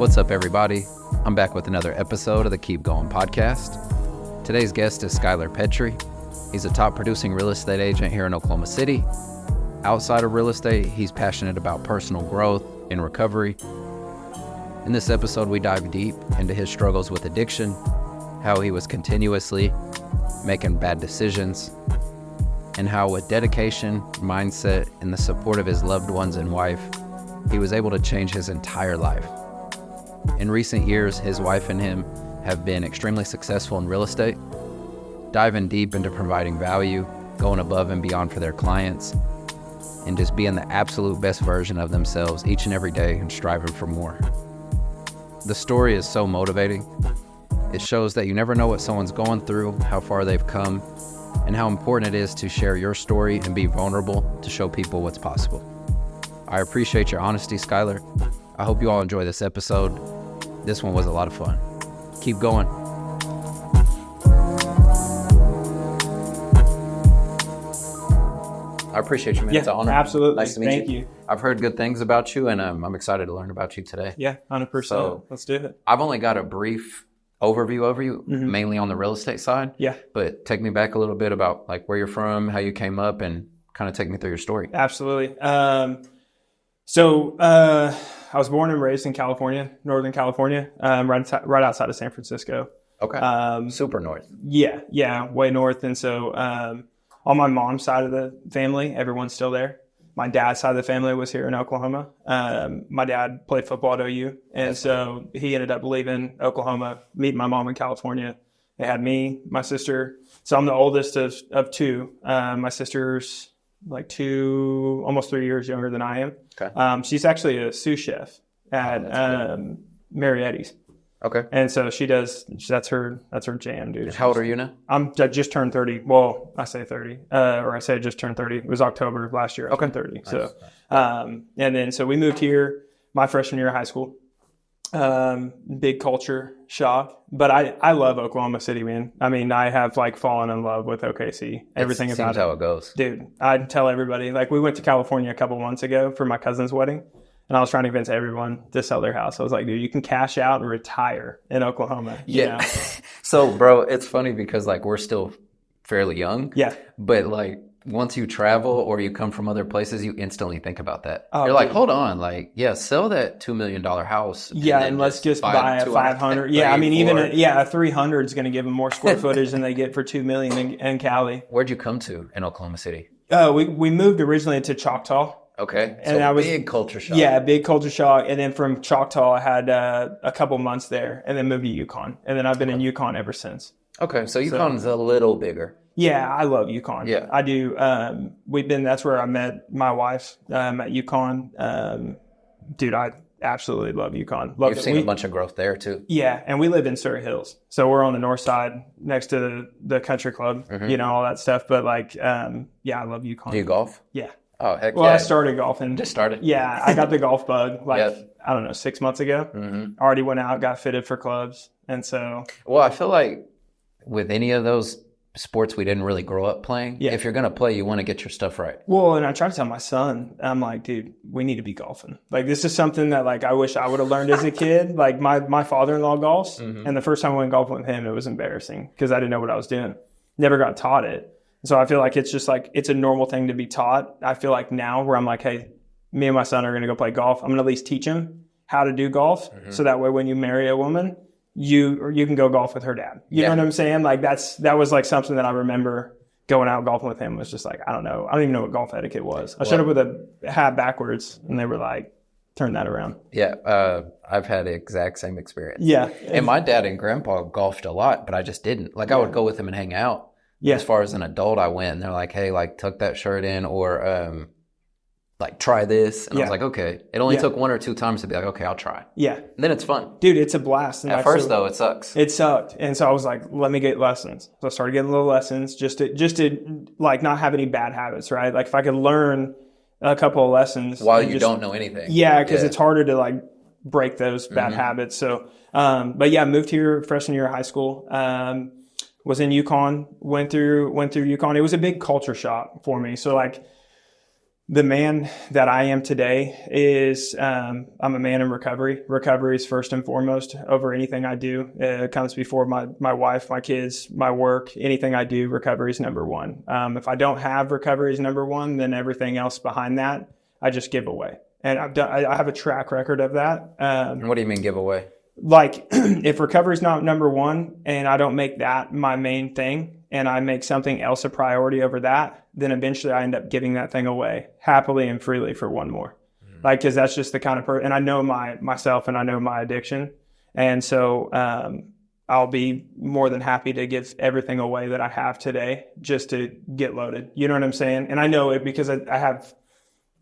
What's up, everybody? I'm back with another episode of the Keep Going podcast. Today's guest is Skylar Petry. He's a top producing real estate agent here in Oklahoma City. Outside of real estate, he's passionate about personal growth and recovery. In this episode, we dive deep into his struggles with addiction, how he was continuously making bad decisions, and how with dedication, mindset, and the support of his loved ones and wife, he was able to change his entire life. In recent years, his wife and him have been extremely successful in real estate, diving deep into providing value, going above and beyond for their clients, and just being the absolute best version of themselves each and every day and striving for more. The story is so motivating. It shows that you never know what someone's going through, how far they've come, and how important it is to share your story and be vulnerable to show people what's possible. I appreciate your honesty, Skylar. I hope you all enjoy this episode. This one was a lot of fun. Keep going. I appreciate you, man. It's an honor. Absolutely. Nice to meet Thank you. I've heard good things about you, and I'm excited to learn about you today. Yeah, 100%. So, let's do it. I've only got a brief overview of you, mainly on the real estate side. Yeah. But take me back a little bit about like where you're from, how you came up, and kind of take me through your story. Absolutely. I was born and raised in California, Northern California, right outside of San Francisco. Okay. Super north. Yeah, way north. And so on my mom's side of the family, everyone's still there. My dad's side of the family was here in Oklahoma. My dad played football at OU, and so he ended up leaving Oklahoma, meeting my mom in California. They had me, my sister. So I'm the oldest of two. My sister's like almost 3 years younger than I am. Okay. She's actually a sous chef at Marietti's. Okay. And so that's her jam, dude. How old are you now? I just turned 30. Well, I say 30, or I say I just turned 30. It was October of last year. I turned 30. Nice. So, and then, so we moved here my freshman year of high school. Big culture shock, but I love Oklahoma City, man. I mean, I have like fallen in love with OKC. Everything about it. Seems how it goes. Dude, I'd tell everybody, like we went to California a couple months ago for my cousin's wedding. And I was trying to convince everyone to sell their house. I was like, dude, you can cash out and retire in Oklahoma. Yeah. So, bro, it's funny because like we're still fairly young. Yeah. But like once you travel or you come from other places, you instantly think about that. Oh, you're like, hold on, like, yeah, sell that $2 million house. Yeah, and let's just buy a 500. Yeah, I mean, even a 300 is going to give them more square footage than they get for $2 million in Cali. Where'd you come to in Oklahoma City? We moved originally to Choctaw. Okay, so and I was big culture shock. Yeah, big culture shock. And then from Choctaw, I had a couple months there, and then moved to Yukon. And then I've been in Yukon ever since. Okay, so Yukon's a little bigger. Yeah, I love Yukon. Yeah, I do. That's where I met my wife at Yukon. Dude, I absolutely love Yukon. You've seen a bunch of growth there too. Yeah, and we live in Surrey Hills, so we're on the north side next to the country club. All that stuff. But like, I love Yukon. Do you golf? Yeah. Oh, heck yeah. Well, I started golfing. Just started? Yeah, I got the golf bug I don't know, 6 months ago. Already went out, got fitted for clubs. And so. Well, I feel like with any of those sports we didn't really grow up playing, if you're going to play, you want to get your stuff right. Well, and I try to tell my son, I'm like, dude, we need to be golfing. Like, this is something that like I wish I would have learned as a kid. Like my father-in-law golfs. And the first time I went golfing with him, it was embarrassing because I didn't know what I was doing. Never got taught it. So I feel like it's just like, it's a normal thing to be taught. I feel like now where I'm like, hey, me and my son are going to go play golf. I'm going to at least teach him how to do golf. So that way when you marry a woman, you can go golf with her dad. You know what I'm saying? Like that was like something that I remember going out golfing with him was just like, I don't know. I don't even know what golf etiquette was. I showed up with a hat backwards and they were like, turn that around. Yeah. I've had the exact same experience. Yeah. And my dad and grandpa golfed a lot, but I just didn't. Like I would go with him and hang out. Yeah. As far as an adult, I went and they're like, hey, like tuck that shirt in or like try this. And I was like, okay. It only took 1 or 2 times to be like, okay, I'll try. Yeah. And then it's fun. Dude, it's a blast. And at first though, it sucks. It sucked. And so I was like, let me get lessons. So I started getting little lessons just to like not have any bad habits, right? Like if I could learn a couple of lessons. While you don't know anything. Yeah, because it's harder to like break those bad habits. So, but yeah, moved here freshman year of high school. Was in Yukon, went through Yukon. It was a big culture shock for me. So like The man that I am today is, I'm a man in recovery. Recovery is first and foremost over anything I do. It comes before my wife, my kids, my work, anything I do, recovery is number one. If I don't have recovery as number one, then everything else behind that, I just give away. And I have a track record of that. What do you mean give away? Like if recovery is not number one and I don't make that my main thing and I make something else a priority over that, then eventually I end up giving that thing away happily and freely for one more. Like, cause that's just the kind of person, and I know myself and I know my addiction. And so, I'll be more than happy to give everything away that I have today just to get loaded. You know what I'm saying? And I know it because I have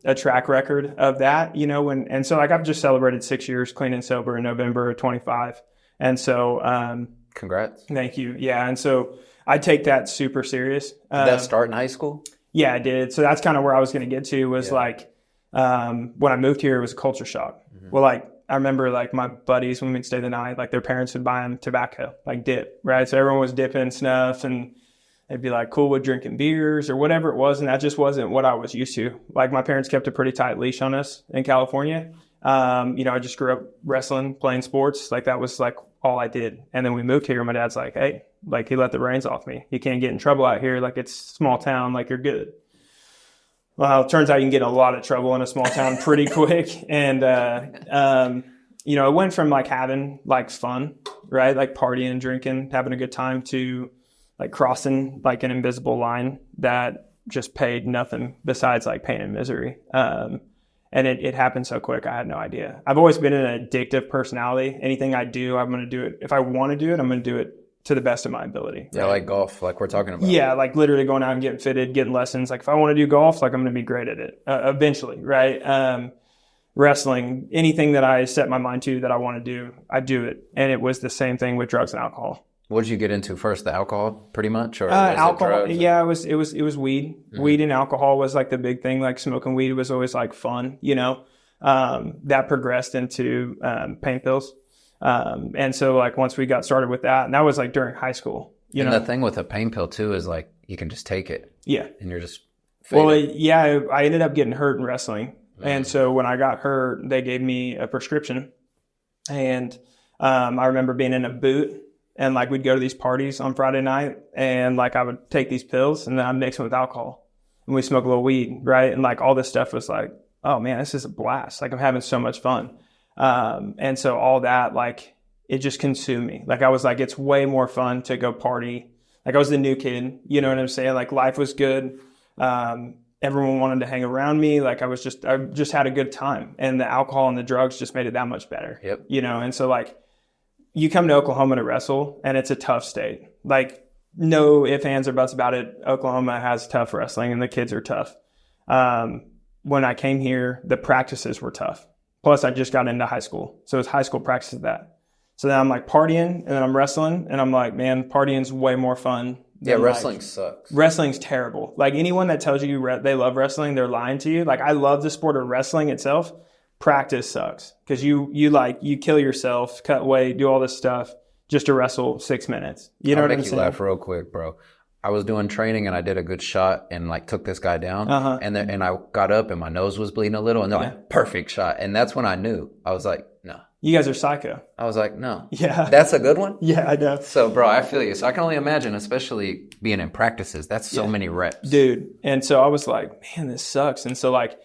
a track record of that, you know, and so like I've just celebrated 6 years clean and sober in November of 25. And so, congrats. Thank you. Yeah. And so I take that super serious. Did that start in high school? Yeah, I did. So that's kind of where I was going to get to was like, when I moved here, it was a culture shock. Well, like I remember like my buddies when we'd stay the night, like their parents would buy them tobacco, like dip, right? So everyone was dipping snuff and they'd be like cool with drinking beers or whatever it was. And that just wasn't what I was used to. Like my parents kept a pretty tight leash on us in California. You know, I just grew up wrestling, playing sports. Like that was like all I did. And then we moved here and my dad's like, hey, like he let the reins off me. You can't get in trouble out here. Like it's small town, like you're good. Well, it turns out you can get in a lot of trouble in a small town pretty quick. And, you know, it went from like having like fun, right? Like partying, drinking, having a good time to like crossing like an invisible line that just paid nothing besides like pain and misery. And it happened so quick. I had no idea. I've always been an addictive personality. Anything I do, I'm going to do it. If I want to do it, I'm going to do it to the best of my ability. Yeah, right? Like golf, like we're talking about. Yeah, like literally going out and getting fitted, getting lessons. Like if I want to do golf, like I'm going to be great at it eventually, right? Wrestling, anything that I set my mind to that I want to do, I do it. And it was the same thing with drugs and alcohol. What did you get into first? The alcohol, pretty much, or alcohol? It yeah, it was weed. Mm-hmm. Weed and alcohol was like the big thing. Like smoking weed was always like fun, you know. That progressed into pain pills, and so like once we got started with that, and that was like during high school. You know, the thing with a pain pill too is like you can just take it. Yeah, and you're just faded. Well, yeah. I ended up getting hurt in wrestling, and so when I got hurt, they gave me a prescription, and I remember being in a boot. And like we'd go to these parties on Friday night and like I would take these pills and then I'd mix them with alcohol and we smoke a little weed, right? And like all this stuff was like, oh man, this is a blast. Like I'm having so much fun. And so all that, like it just consumed me. Like I was like, it's way more fun to go party. Like I was the new kid, you know what I'm saying? Like life was good. Everyone wanted to hang around me. Like I just had a good time and the alcohol and the drugs just made it that much better. Yep. You know? And so like, you come to Oklahoma to wrestle, and it's a tough state. Like, no ifs, ands, or buts about it. Oklahoma has tough wrestling, and the kids are tough. When I came here, the practices were tough. Plus, I just got into high school. So it's high school practice of that. So then I'm like partying, and then I'm wrestling, and I'm like, man, partying's way more fun. Yeah, wrestling sucks. Wrestling's terrible. Like, anyone that tells you they love wrestling, they're lying to you. Like, I love the sport of wrestling itself. Practice sucks because you kill yourself, cut weight, do all this stuff just to wrestle 6 minutes. You know what I'm saying? I'll make you laugh real quick, bro. I was doing training and I did a good shot and like took this guy down and I got up and my nose was bleeding a little and they're like, perfect shot. And that's when I knew. I was like, no. You guys are psycho. I was like, no. Yeah. That's a good one? Yeah, I know. So, bro, I feel you. So I can only imagine, especially being in practices, that's so many reps. Dude. And so I was like, man, this sucks. And so like,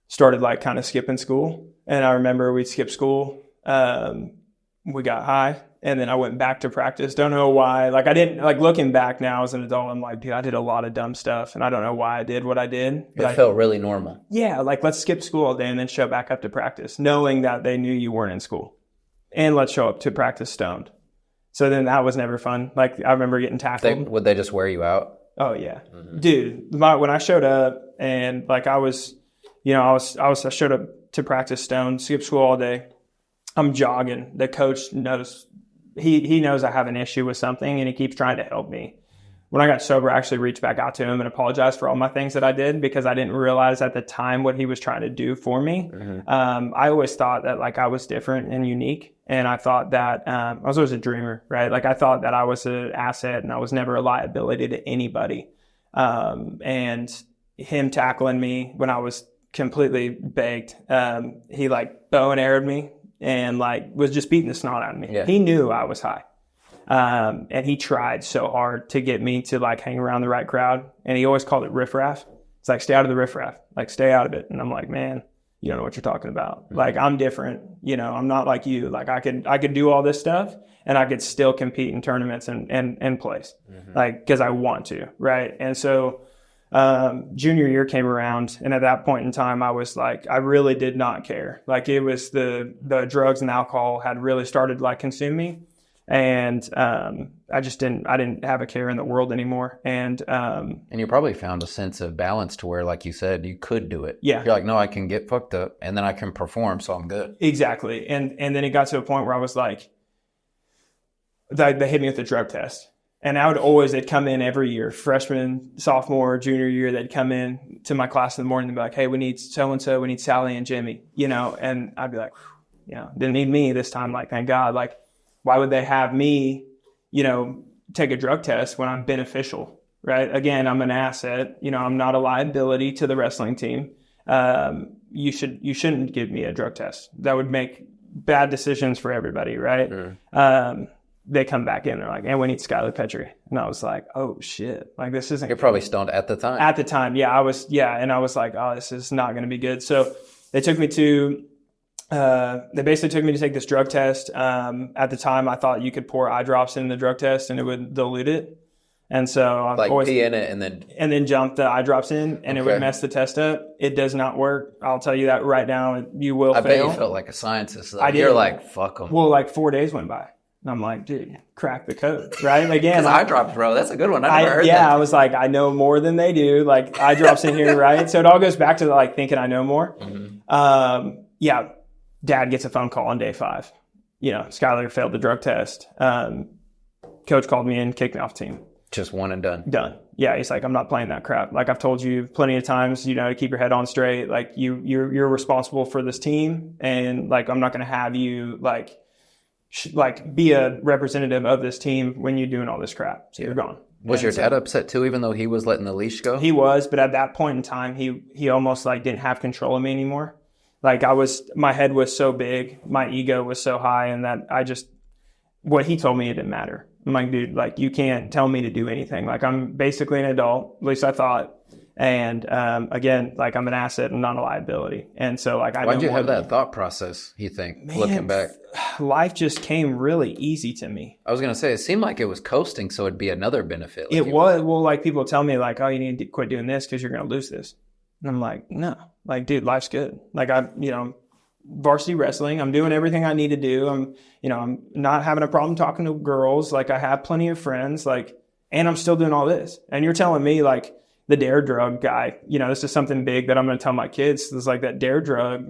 started like kind of skipping school. And I remember we'd skip school. We got high and then I went back to practice. Don't know why. Like I didn't like looking back now as an adult, I'm like, dude, I did a lot of dumb stuff and I don't know why I did what I did. But it felt really normal. Yeah. Like let's skip school all day and then show back up to practice knowing that they knew you weren't in school and let's show up to practice stoned. So then that was never fun. Like I remember getting tackled. Would they just wear you out? Oh yeah. Mm-hmm. Dude, when I showed up and like I showed up to practice stoned, skipped school all day. I'm jogging. The coach knows, he knows I have an issue with something and he keeps trying to help me. When I got sober, I actually reached back out to him and apologized for all my things that I did because I didn't realize at the time what he was trying to do for me. Mm-hmm. I always thought that like I was different and unique. And I thought that, I was always a dreamer, right? Like I thought that I was an asset and I was never a liability to anybody. And him tackling me when I was completely baked. He like bow and arrowed me and like was just beating the snot out of me. Yeah. He knew I was high. And he tried so hard to get me to like hang around the right crowd. And he always called it riffraff. It's like, stay out of the riffraff, like stay out of it. And I'm like, man, you don't know what you're talking about. Mm-hmm. Like, I'm different. You know, I'm not like you. Like I could do all this stuff and I could still compete in tournaments and place, like, cause I want to. Right. And so, junior year came around, and at that point in time, I was like, I really did not care. Like, it was the drugs and alcohol had really started like consuming me. And I didn't have a care in the world anymore. And you probably found a sense of balance to where, like you said, you could do it. Yeah. You're like, no, I can get fucked up and then I can perform, so I'm good. Exactly. And then it got to a point where I was like, they hit me with a drug test. And they'd come in every year, freshman, sophomore, junior year, they'd come in to my class in the morning and be like, hey, we need so-and-so, we need Sally and Jimmy, you know, and I'd be like, you know, didn't need me this time. Like, thank God. Like, why would they have me, you know, take a drug test when I'm beneficial, right? Again, I'm an asset. You know, I'm not a liability to the wrestling team. You shouldn't give me a drug test. That would make bad decisions for everybody, right? Sure. They come back in, they're like, and we need Skylar Petry. And I was like, oh shit, like this isn't. You're probably stoned at the time. At the time, yeah, I was, and I was like, oh, this is not going to be good. So they took me to, they basically took me to take this drug test. At the time, I thought you could pour eye drops in the drug test and it would dilute it. And so I've like always pee in it and then jump the eye drops in, and it would mess the test up. It does not work. I'll tell you that right now. You will fail. I bet you felt like a scientist, though. I did. You're like, fuck them. Well, like 4 days went by. And I'm like, dude, crack the code, right? Again, eye drops, bro. That's a good one. I never heard that. Yeah, I was like, I know more than they do. Like, eye drops in here, right? So it all goes back to like thinking I know more. Mm-hmm. Dad gets a phone call on day 5. You know, Skylar failed the drug test. Coach called me in, kicked me off the team. Just one and done. Done. Yeah, he's like, I'm not playing that crap. Like I've told you plenty of times, you know, to keep your head on straight. Like you're responsible for this team, and like I'm not going to have you like be a representative of this team when you're doing all this crap. So you're gone. Was your dad upset too, even though he was letting the leash go? He was, but at that point in time, he almost like didn't have control of me anymore. Like my head was so big, my ego was so high, and that what he told me, it didn't matter. I'm like, dude, like you can't tell me to do anything. Like I'm basically an adult, at least I thought. And again, like I'm an asset and not a liability. And so like why'd you have that thought process, you think, looking back? Life just came really easy to me. I was going to say, it seemed like it was coasting, so it'd be another benefit. It was. Well, like people tell me like, oh, you need to quit doing this because you're going to lose this. And I'm like, no, like, dude, life's good. Like varsity wrestling, I'm doing everything I need to do. I'm not having a problem talking to girls. Like I have plenty of friends, like, and I'm still doing all this. And you're telling me like, the dare drug guy, you know, this is something big that I'm going to tell my kids. There's like that dare drug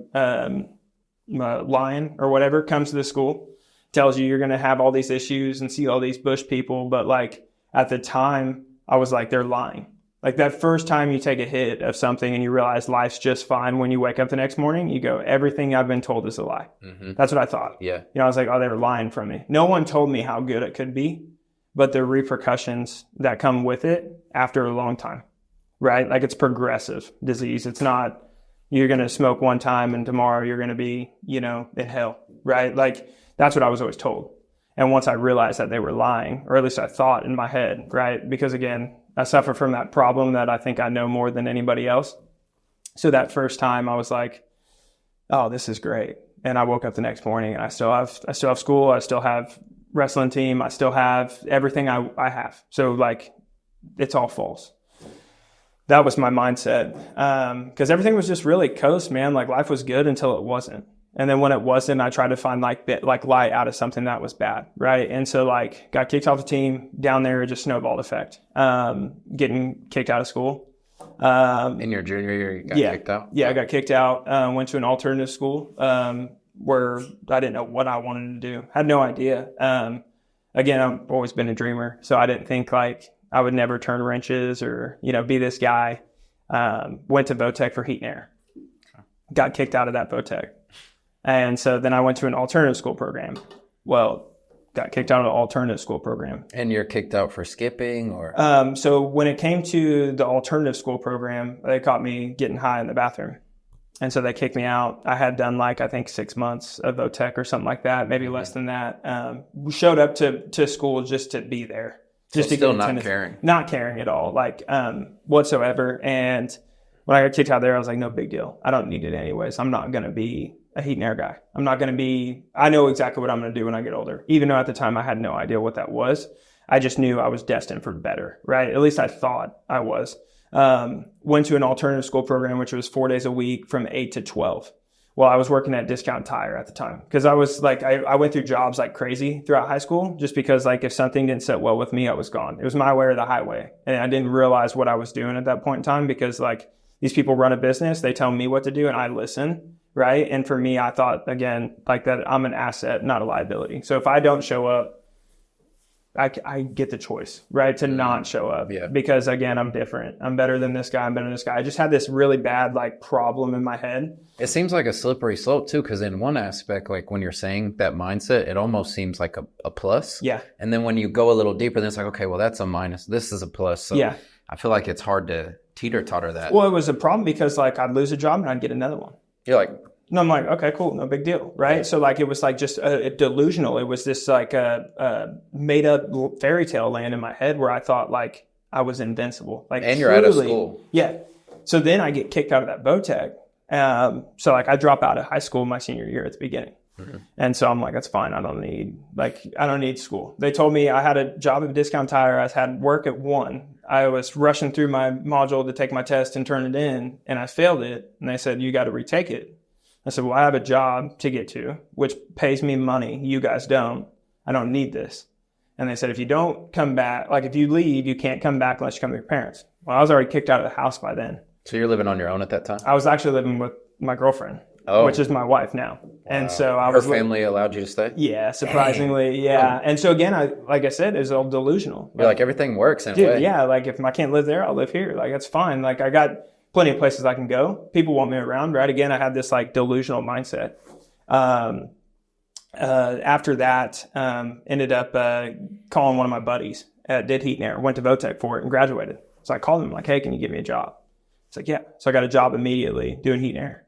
lion or whatever comes to the school, tells you you're going to have all these issues and see all these bush people. But like at the time, I was like, they're lying. Like that first time you take a hit of something and you realize life's just fine, when you wake up the next morning, you go, everything I've been told is a lie. Mm-hmm. That's what I thought. Yeah. You know, I was like, oh, they were lying from me. No one told me how good it could be, but the repercussions that come with it after a long time. Right? Like it's progressive disease. It's not, you're going to smoke one time and tomorrow you're going to be, you know, in hell. Right? Like that's what I was always told. And once I realized that they were lying, or at least I thought in my head, right? Because again, I suffer from that problem that I think I know more than anybody else. So that first time I was like, oh, this is great. And I woke up the next morning and I still have school. I still have wrestling team. I still have everything I have. So like, it's all false. That was my mindset. Cause everything was just really coast, man. Like life was good until it wasn't. And then when it wasn't, I tried to find like light out of something that was bad. Right. And so like got kicked off the team down there, just snowballed effect. Getting kicked out of school. In your junior year, you got kicked out? Yeah. I got kicked out, went to an alternative school, where I didn't know what I wanted to do. Had no idea. Again, I've always been a dreamer. So I didn't think like I would never turn wrenches or, you know, be this guy. Went to Votech for heat and air. Got kicked out of that Votech. And so then I went to an alternative school program. Well, got kicked out of the alternative school program. And you're kicked out for skipping or? So when it came to the alternative school program, they caught me getting high in the bathroom. And so they kicked me out. I had done I think 6 months of VOTEC or something like that, maybe less than that. We showed up to school just to be there. Just so to still get not attendance. caring. Not caring at all, whatsoever. And when I got kicked out there, I was like, no big deal. I don't need it anyways. I'm not going to be a heat and air guy. I'm not going to be, I know exactly what I'm going to do when I get older. Even though at the time I had no idea what that was. I just knew I was destined for better, right? At least I thought I was. Went to an alternative school program, which was 4 days a week from 8 to 12. Well, I was working at Discount Tire at the time because I was I went through jobs like crazy throughout high school just because if something didn't sit well with me, I was gone. It was my way or the highway. And I didn't realize what I was doing at that point in time because these people run a business, they tell me what to do and I listen, right? And for me, I thought again, that I'm an asset, not a liability. So if I don't show up, I get the choice, right? To not show up because again, I'm different. I'm better than this guy. I'm better than this guy. I just had this really bad problem in my head. It seems like a slippery slope too, because in one aspect, when you're saying that mindset, it almost seems like a plus. Yeah. And then when you go a little deeper, then it's like, okay, well, that's a minus. This is a plus. So yeah. I feel like it's hard to teeter-totter that. Well, it was a problem because I'd lose a job and I'd get another one. You're like... No, I'm like, okay, cool, no big deal, right? Yeah. So it was just delusional. It was this a made up fairy tale land in my head where I thought I was invincible. And you're out of school. Yeah. So then I get kicked out of that VOTEC. So I drop out of high school my senior year at the beginning. Mm-hmm. And so I'm like, that's fine. I don't need school. They told me I had a job at Discount Tire. I had work at 1. I was rushing through my module to take my test and turn it in, and I failed it. And they said, you got to retake it. I said, well, I have a job to get to, which pays me money. You guys don't. I don't need this. And they said, if you don't come back, if you leave, you can't come back unless you come with your parents. Well, I was already kicked out of the house by then. So you're living on your own at that time? I was actually living with my girlfriend, which is my wife now. Wow. And so her family allowed you to stay? Yeah, surprisingly. Dang. Yeah. And so again, like I said, it was all delusional. You're everything works in a way. Yeah. If I can't live there, I'll live here. That's fine. I got plenty of places I can go. People want me around, right? Again, I had this delusional mindset. After that, ended up calling one of my buddies, did heat and air, went to VOTEC for it and graduated. So I called him hey, can you give me a job? He's like, yeah. So I got a job immediately doing heat and air.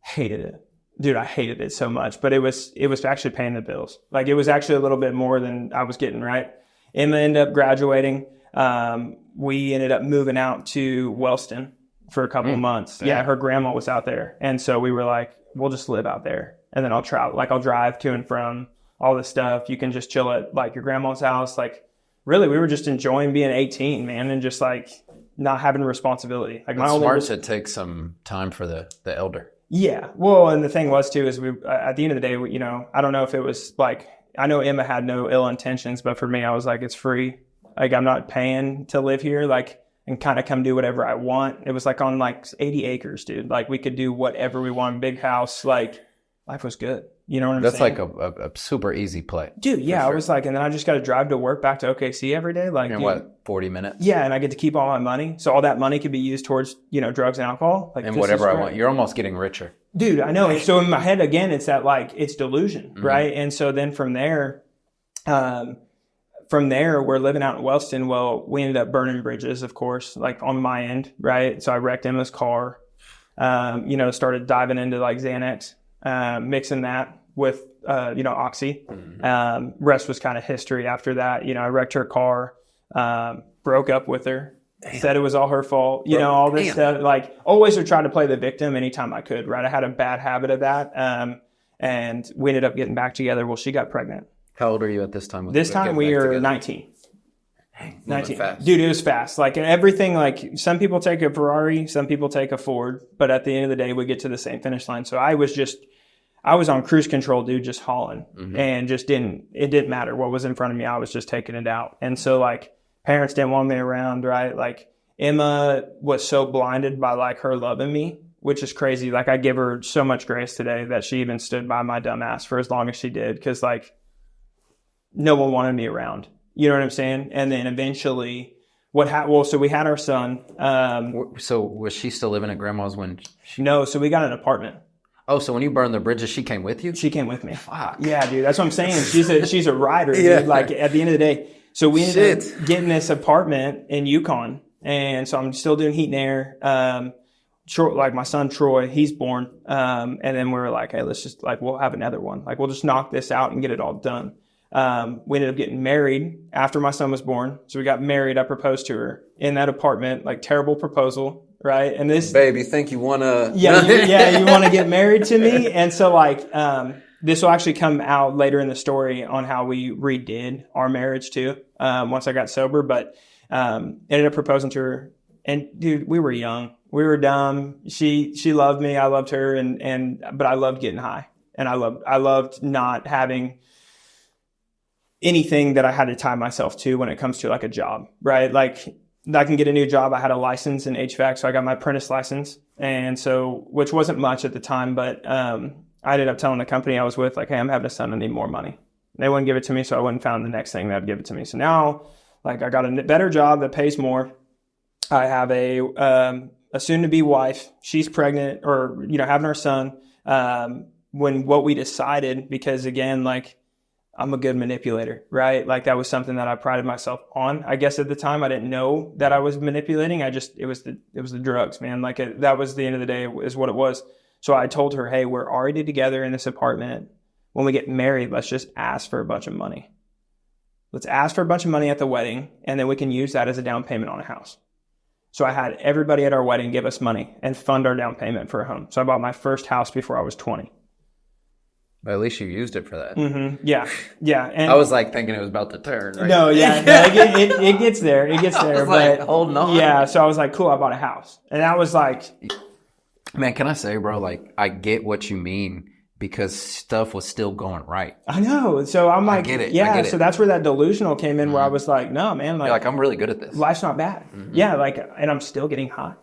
Hated it. Dude, I hated it so much, but it was actually paying the bills. It was actually a little bit more than I was getting, right? Emma ended up graduating. We ended up moving out to Wellston for a couple of months. Yeah, her grandma was out there. And so we were like, we'll just live out there. And then I'll travel. I'll drive to and from all this stuff. You can just chill at your grandma's house. Really, we were just enjoying being 18, man, and just not having responsibility. It's smart to take some time for the elder. Yeah. Well, and the thing was too, is we, at the end of the day, I don't know if it was I know Emma had no ill intentions, but for me, I was it's free. I'm not paying to live here. And kind of come do whatever I want. It was on 80 acres, dude. We could do whatever we want. Big house. Life was good. You know what I'm saying? That's a super easy play. Dude, yeah. Sure. I was and then I just got to drive to work back to OKC every day. And what, 40 minutes? Yeah, and I get to keep all my money. So all that money could be used towards, drugs and alcohol. And whatever I want. You're almost getting richer. Dude, I know. So in my head, again, it's that it's delusion, mm-hmm. right? And so then from there, we're living out in Wellston. Well, we ended up burning bridges, of course, on my end, right? So I wrecked Emma's car, started diving into Xanax, mixing that with, Oxy. Mm-hmm. Rest was kind of history after that. I wrecked her car, broke up with her, said it was all her fault, all this stuff. Always would try to play the victim anytime I could, right? I had a bad habit of that. And we ended up getting back together. Well, she got pregnant. How old are you at this time? This time we are 19. Dang, 19. Fast. Dude, it was fast. Everything, some people take a Ferrari, some people take a Ford, but at the end of the day, we get to the same finish line. So I was on cruise control, dude, just hauling, mm-hmm. and it didn't matter what was in front of me. I was just taking it out. And so parents didn't want me around, right? Emma was so blinded by her loving me, which is crazy. I give her so much grace today that she even stood by my dumb ass for as long as she did. Cause no one wanted me around. You know what I'm saying? And then eventually so we had our son. So was she still living at grandma's when No, so we got an apartment. Oh, so when you burned the bridges, she came with you? She came with me. Fuck. Yeah, dude. That's what I'm saying. She's a rider, Yeah. dude. Like at the end of the day. So we ended up getting this apartment in Yukon. And so I'm still doing heat and air. Like my son Troy, he's born. And then we were like, hey, let's just like, we'll have another one. Like we'll just knock this out and get it all done. We ended up getting married after my son was born. So we got married. I proposed to her in that apartment, like terrible proposal, right? And this, babe, you think you want to? Yeah, you want to get married to me? And so like, this will actually come out later in the story on how we redid our marriage too. Once I got sober, but, ended up proposing to her. And dude, we were young, we were dumb. She loved me. I loved her. But I loved getting high, and I loved not having anything that I had to tie myself to when it comes to like a job, right? Like I can get a new job. I had a license in HVAC. So I got my apprentice license. And so, which wasn't much at the time, but, I ended up telling the company I was with, like, hey, I'm having a son. I need more money. They wouldn't give it to me. So I went and found the next thing that would give it to me. So now, like, I got a better job that pays more. I have a soon to be wife. She's pregnant or, having our son. What we decided, because again, like, I'm a good manipulator, right? Like that was something that I prided myself on. I guess at the time I didn't know that I was manipulating. It was the drugs, man. Like that was the end of the day is what it was. So I told her, hey, we're already together in this apartment. When we get married, let's just ask for a bunch of money. Let's ask for a bunch of money at the wedding, and then we can use that as a down payment on a house. So I had everybody at our wedding give us money and fund our down payment for a home. So I bought my first house before I was 20. But at least you used it for that. Mm-hmm. Yeah. And I was like thinking it was about to turn. Right? No, it gets there. It gets there. But holding on. Yeah, so I was like, cool, I bought a house. And that was like... Man, can I say, bro, like, I get what you mean because stuff was still going right. I know. So I'm like... I get it. Yeah, so that's where that delusional came in, where I was like, no, man. You're like, I'm really good at this. Life's not bad. Mm-hmm. Yeah, like, and I'm still getting high.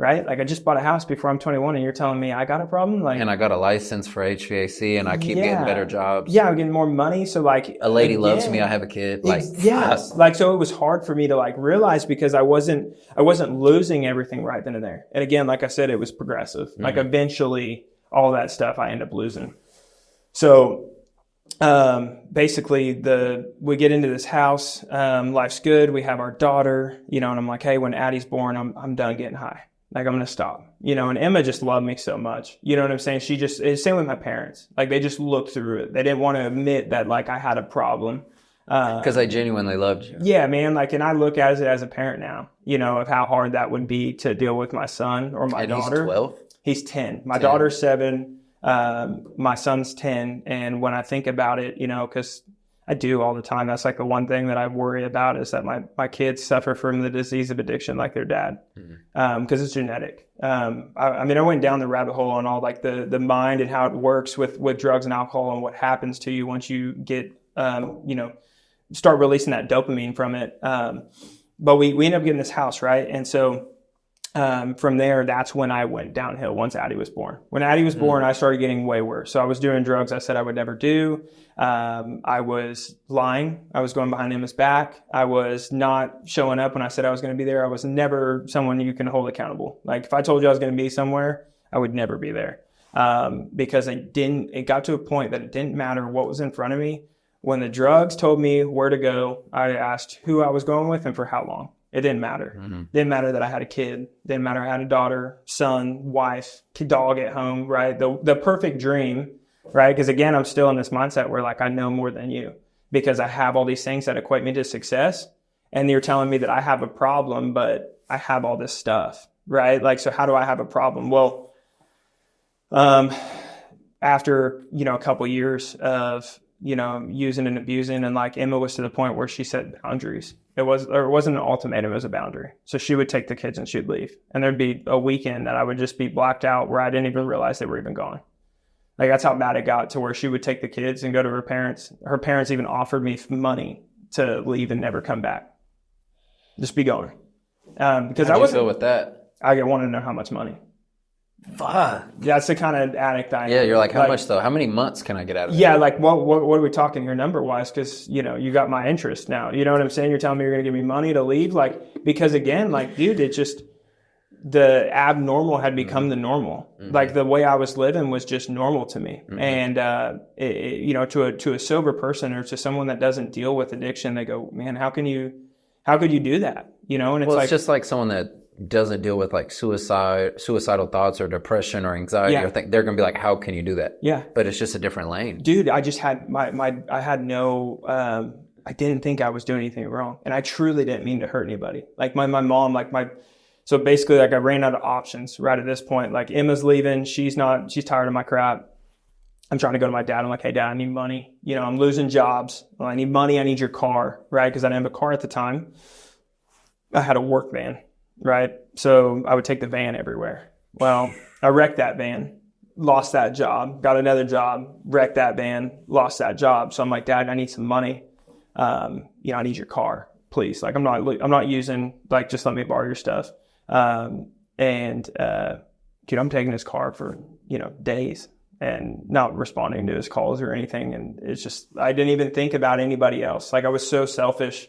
Right? Like I just bought a house before I'm 21 and you're telling me I got a problem? Like, and I got a license for HVAC and I keep getting better jobs. Yeah, I'm getting more money. So like a lady loves me. I have a kid. Like, like, so it was hard for me to like realize because I wasn't losing everything right then and there. And again, like I said, it was progressive. Mm-hmm. Like eventually all that stuff I end up losing. So, basically we get into this house, life's good. We have our daughter, and I'm like, hey, when Addie's born, I'm done getting high. Like, I'm going to stop, and Emma just loved me so much. You know what I'm saying? It's same with my parents. Like, they just looked through it. They didn't want to admit that, like, I had a problem. Because I genuinely loved you. Yeah, man. Like, and I look at it as a parent now, of how hard that would be to deal with my son or my daughter. He's 12? He's 10. My daughter's 7. My son's 10. And when I think about it, because I do all the time. That's like the one thing that I worry about is that my kids suffer from the disease of addiction like their dad, because it's genetic. I went down the rabbit hole on all like the mind and how it works with drugs and alcohol and what happens to you once you get, start releasing that dopamine from it. But we end up getting this house, right? And so from there, that's when I went downhill once Addie was born. When Addie was born, I started getting way worse. So I was doing drugs I said I would never do. I was lying. I was going behind Emma's back. I was not showing up when I said I was going to be there. I was never someone you can hold accountable. Like if I told you I was going to be somewhere, I would never be there. Because it got to a point that it didn't matter what was in front of me. When the drugs told me where to go, I asked who I was going with and for how long. It didn't matter. Mm-hmm. Didn't matter that I had a kid. Didn't matter I had a daughter, son, wife, dog at home, right? The perfect dream, right? Because again, I'm still in this mindset where like I know more than you because I have all these things that equate me to success. And you're telling me that I have a problem, but I have all this stuff, right? Like, so how do I have a problem? Well, after, a couple years of, using and abusing, and like Emma was to the point where she set boundaries. It wasn't an ultimatum, it was a boundary. So she would take the kids and she'd leave. And there'd be a weekend that I would just be blacked out where I didn't even realize they were even gone. Like that's how bad it got, to where she would take the kids and go to her parents. Her parents even offered me money to leave and never come back. Just be going. Because How'd you feel with that? I wanted to know how much money. Fuck. That's the kind of addict I am. Yeah, you're like, how much though? How many months can I get out of it? Yeah, like what are we talking here number wise? Because you got my interest now. You know what I'm saying? You're telling me you're gonna give me money to leave, like, because again, like, dude, it just the abnormal had become the normal. Like the way I was living was just normal to me. And, to a sober person or to someone that doesn't deal with addiction, they go, man, how could you do that? And it's it's just like someone that doesn't deal with like suicidal thoughts or depression or anxiety or they're going to be like, how can you do that? Yeah. But it's just a different lane. Dude, I just had I didn't think I was doing anything wrong. And I truly didn't mean to hurt anybody. Like my mom, so basically like I ran out of options right at this point. Like Emma's leaving. She's tired of my crap. I'm trying to go to my dad. I'm like, hey dad, I need money. I'm losing jobs. Well, I need money. I need your car, right? Because I didn't have a car at the time. I had a work van, right? So I would take the van everywhere. Well, I wrecked that van, lost that job, got another job, wrecked that van, lost that job. So I'm like, dad, I need some money. I need your car, please. Like I'm not using, like, just let me borrow your stuff. Dude, I'm taking his car for, days and not responding to his calls or anything. And it's just, I didn't even think about anybody else. Like I was so selfish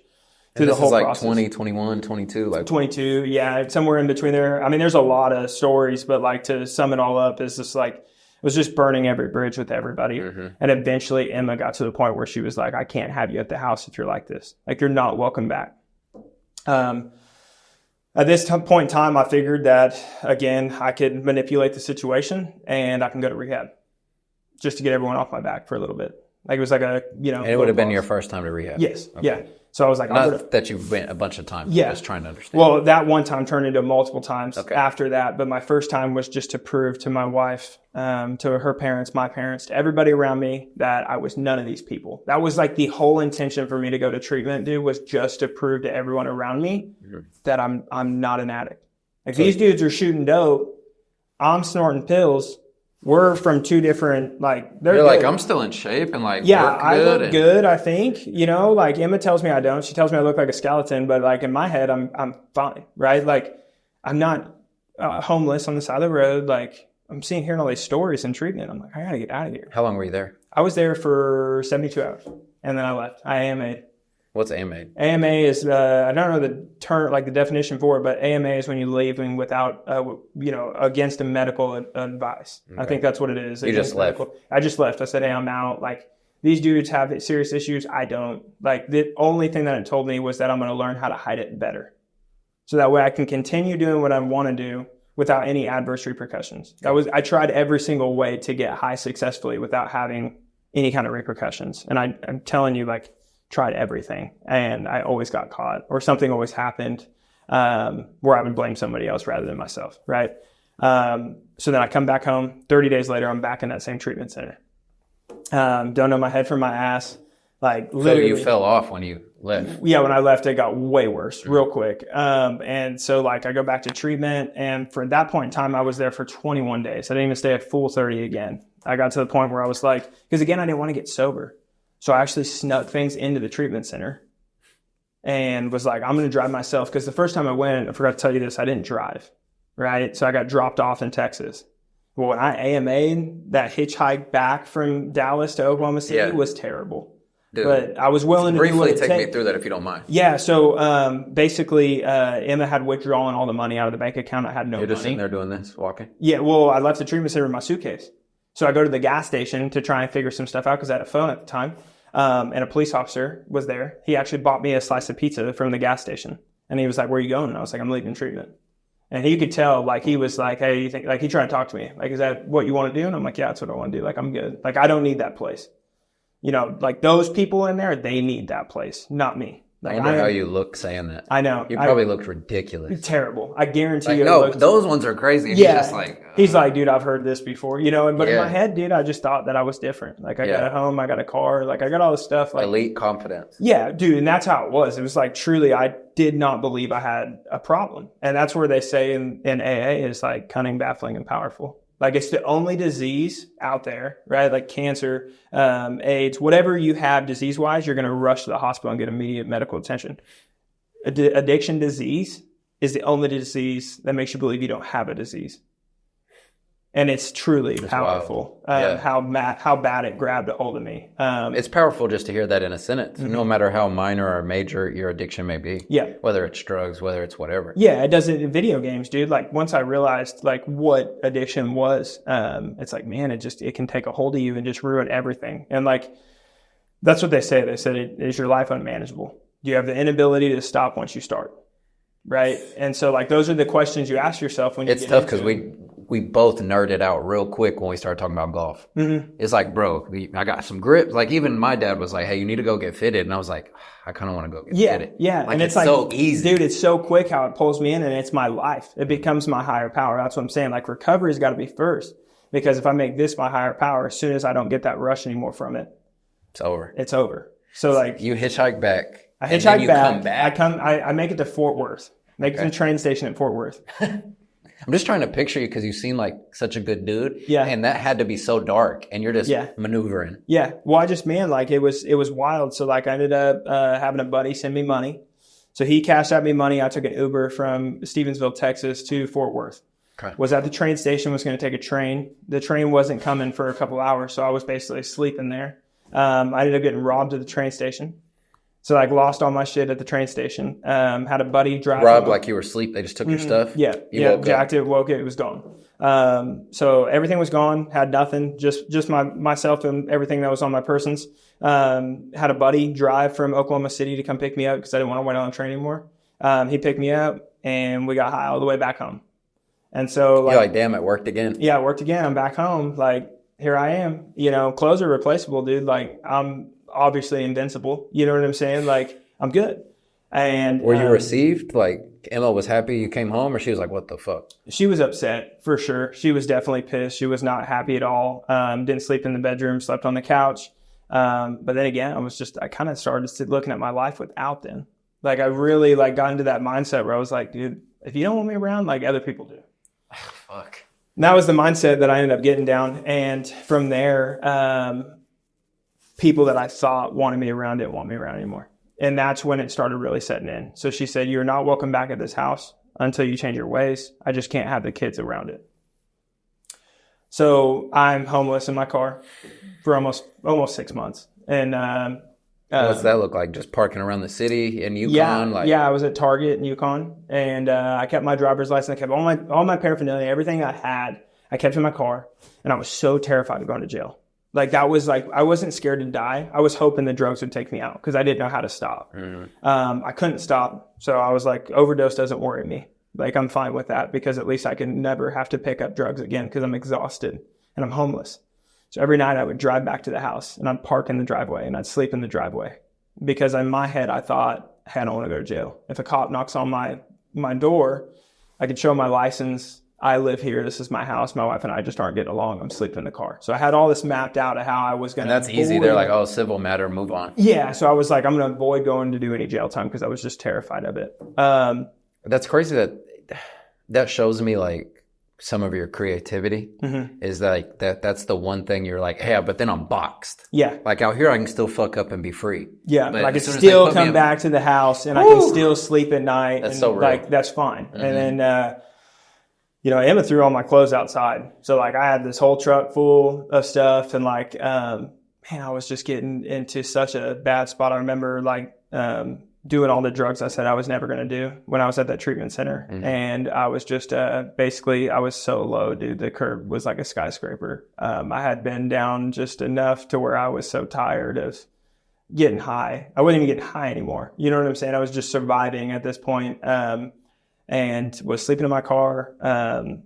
through the whole process. 20, 21, 22, like 22. Yeah. Somewhere in between there. I mean, there's a lot of stories, but like to sum it all up is just like, it was just burning every bridge with everybody. And eventually Emma got to the point where she was like, I can't have you at the house if you're like this. Like, you're not welcome back. At this point in time, I figured that, again, I could manipulate the situation and I can go to rehab just to get everyone off my back for a little bit. Like, it was like a, And it would have been your first time to rehab? Yes. Okay. Yeah. So I was like, not that you went a bunch of times. Yeah. Just trying to understand. Well, that one time turned into multiple times after that. But my first time was just to prove to my wife, to her parents, my parents, to everybody around me that I was none of these people. That was like the whole intention for me to go to treatment, dude, was just to prove to everyone around me that I'm not an addict. Like, these dudes are shooting dope. I'm snorting pills. We're from two different, like, they're like, I'm still in shape and like, I look good, I think, like Emma tells me I don't. She tells me I look like a skeleton, but like in my head, I'm fine, right? Like, I'm not homeless on the side of the road. Like, I'm hearing all these stories in treatment. I'm like, I got to get out of here. How long were you there? I was there for 72 hours and then I left. I AMA'd. What's AMA? AMA is, I don't know the term, like the definition for it, but AMA is when you leave without, against a medical advice. Okay. I think that's what it is. You just left. I just left. I said, hey, I'm out. Like, these dudes have serious issues. I don't. Like, the only thing that it told me was that I'm going to learn how to hide it better. So that way I can continue doing what I want to do without any adverse repercussions. I tried every single way to get high successfully without having any kind of repercussions. And I'm telling you, like, tried everything and I always got caught or something always happened where I would blame somebody else rather than myself, right? So then I come back home. 30 days later, I'm back in that same treatment center. Don't know my head from my ass. Like, literally. So you fell off when you left? Yeah, when I left, it got way worse real quick. And so like I go back to treatment, and for that point in time, I was there for 21 days. I didn't even stay at full 30 again. I got to the point where I was like, because again, I didn't want to get sober. So I actually snuck things into the treatment center and was like, I'm going to drive myself. Because the first time I went, I forgot to tell you this, I didn't drive, right? So I got dropped off in Texas. Well, when I AMA'd, that hitchhike back from Dallas to Oklahoma City was terrible. Dude, but I was willing to briefly take me through that if you don't mind. Yeah, so basically, Emma had withdrawn all the money out of the bank account. I had no money. You're just sitting there doing this, walking? Yeah, well, I left the treatment center in my suitcase. So I go to the gas station to try and figure some stuff out because I had a phone at the time. And a police officer was there. He actually bought me a slice of pizza from the gas station. And he was like, where are you going? And I was like, I'm leaving treatment. And he could tell, like, he was like, hey, you think, like, he tried to talk to me. Like, is that what you want to do? And I'm like, yeah, that's what I want to do. Like, I'm good. Like, I don't need that place. You know, like, those people in there, they need that place, not me. Like, I wonder how you look saying that. I know. You probably looked ridiculous. Terrible. I guarantee like, you. No, those ones are crazy. Yeah. He's just like... He's like, dude, I've heard this before. You know, but in my head, dude, I just thought that I was different. Like, I got a home, I got a car, like, I got all this stuff. Like, elite confidence. Yeah, dude, and that's how it was. It was like, truly, I did not believe I had a problem. And that's where they say in AA is like cunning, baffling, and powerful. Like, it's the only disease out there, right? Like cancer, AIDS, whatever you have disease-wise, you're going to rush to the hospital and get immediate medical attention. Addiction disease is the only disease that makes you believe you don't have a disease. And it's truly powerful how bad it grabbed a hold of me. It's powerful just to hear that in a sentence, no matter how minor or major your addiction may be. Yeah. Whether it's drugs, whether it's whatever. Yeah, it does it in video games, dude. Like once I realized like what addiction was, it's like, man, it can take a hold of you and just ruin everything. And like, that's what they say. They said, is your life unmanageable? Do you have the inability to stop once you start? Right. And so like, those are the questions you ask yourself when you It's tough because we both nerded out real quick when we started talking about golf. Mm-hmm. It's like, bro, I got some grips. Like even my dad was like, hey, you need to go get fitted. And I was like, I kind of want to go get fitted. Yeah. Like, and it's like, so easy. Dude, it's so quick how it pulls me in and it's my life. It becomes my higher power. That's what I'm saying. Like recovery's got to be first, because if I make this my higher power, as soon as I don't get that rush anymore from it, it's over. So like you hitchhike back. I hitchhike back. I make it to Fort Worth. Make it to the train station at Fort Worth. I'm just trying to picture you because you seem like such a good dude. Yeah. And that had to be so dark and you're just maneuvering. Yeah. Well, like it was wild. So like I ended up having a buddy send me money. So he cashed out me money. I took an Uber from Stevensville, Texas to Fort Worth. Okay. Was at the train station, was going to take a train. The train wasn't coming for a couple hours. So I was basically sleeping there. I ended up getting robbed at the train station. So like lost all my shit at the train station. Had a buddy drive. Robbed like you were asleep. They just took your stuff. Yeah. Jacked it, woke it was gone. So everything was gone. Had nothing. Just myself and everything that was on my persons. Had a buddy drive from Oklahoma City to come pick me up because I didn't want to wait on the train anymore. He picked me up and we got high all the way back home. And so you're like, damn, it worked again. Yeah, it worked again. I'm back home. Like here I am. Clothes are replaceable, dude. Like I'm obviously invincible. You know what I'm saying? Like I'm good. And were you received? Like Emma was happy you came home, or she was like, what the fuck? She was upset for sure. She was definitely pissed. She was not happy at all. Didn't sleep in the bedroom, slept on the couch. But then again, I kind of started looking at my life without them. Like I really got into that mindset where I was like, dude, if you don't want me around, like other people do. Fuck. And that was the mindset that I ended up getting down. And from there, people that I thought wanted me around didn't want me around anymore. And that's when it started really setting in. So she said, you're not welcome back at this house until you change your ways. I just can't have the kids around it. So I'm homeless in my car for almost 6 months. And what's that look like? Just parking around the city in Yukon? Yeah, I was at Target in Yukon. And I kept my driver's license. I kept all my paraphernalia, everything I had, I kept in my car. And I was so terrified of going to jail. Like that was like, I wasn't scared to die. I was hoping the drugs would take me out because I didn't know how to stop. Mm-hmm. I couldn't stop. So I was like, overdose doesn't worry me. Like I'm fine with that because at least I can never have to pick up drugs again because I'm exhausted and I'm homeless. So every night I would drive back to the house and I'd park in the driveway and I'd sleep in the driveway because in my head, I thought, hey, I don't want to go to jail. If a cop knocks on my door, I could show my license. I live here. This is my house. My wife and I just aren't getting along. I'm sleeping in the car. So I had all this mapped out of how I was going to. And that's easy. They're like, oh, civil matter, move on. Yeah. So I was like, I'm going to avoid going to do any jail time because I was just terrified of it. That's crazy that shows me like some of your creativity is like that's the one thing you're like, hey, but then I'm boxed. Yeah. Like out here, I can still fuck up and be free. Yeah. But I can still come back to the house and I can still sleep at night. That's and so real. Like, that's fine. Mm-hmm. And then, Emma threw all my clothes outside. So like I had this whole truck full of stuff and like, man, I was just getting into such a bad spot. I remember like, doing all the drugs I said I was never going to do when I was at that treatment center. Mm-hmm. And I was just, basically I was so low, dude. The curb was like a skyscraper. I had been down just enough to where I was so tired of getting high. I wasn't even getting high anymore. You know what I'm saying? I was just surviving at this point. And was sleeping in my car.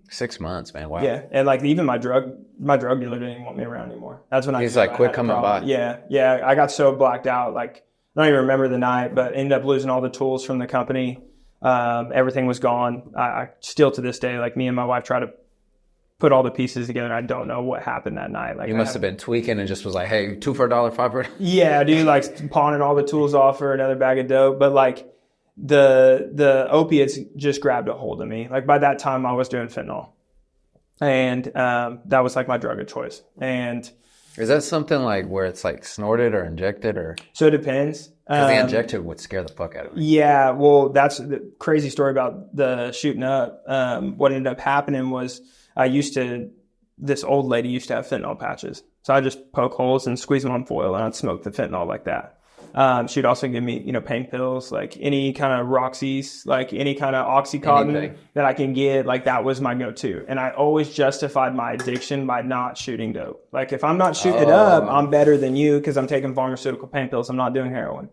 6 months, man. Wow. Yeah. And like even my drug dealer didn't even want me around anymore. That's when he's like, quit coming by. Yeah. Yeah. I got so blacked out. Like I don't even remember the night, but ended up losing all the tools from the company. Everything was gone. I still to this day, like me and my wife try to put all the pieces together. I don't know what happened that night. Like you must have been tweaking and just was like, hey, 2 for $1, 5 for $1. Yeah, dude, like pawning all the tools off for another bag of dope. But like, the opiates just grabbed a hold of me. Like by that time I was doing fentanyl and, that was like my drug of choice. And is that something like where it's like snorted or injected or? So it depends. Cause the injected would scare the fuck out of me. Yeah. Well, that's the crazy story about the shooting up. What ended up happening was I used to this old lady used to have fentanyl patches. So I'd just poke holes and squeeze them on foil, and I'd smoke the fentanyl like that. She'd also give me, pain pills, like any kind of Roxy's, like any kind of Oxycontin that I can get. Like that was my go-to. And I always justified my addiction by not shooting dope. Like if I'm not shooting it up, I'm better than you because I'm taking pharmaceutical pain pills. I'm not doing heroin.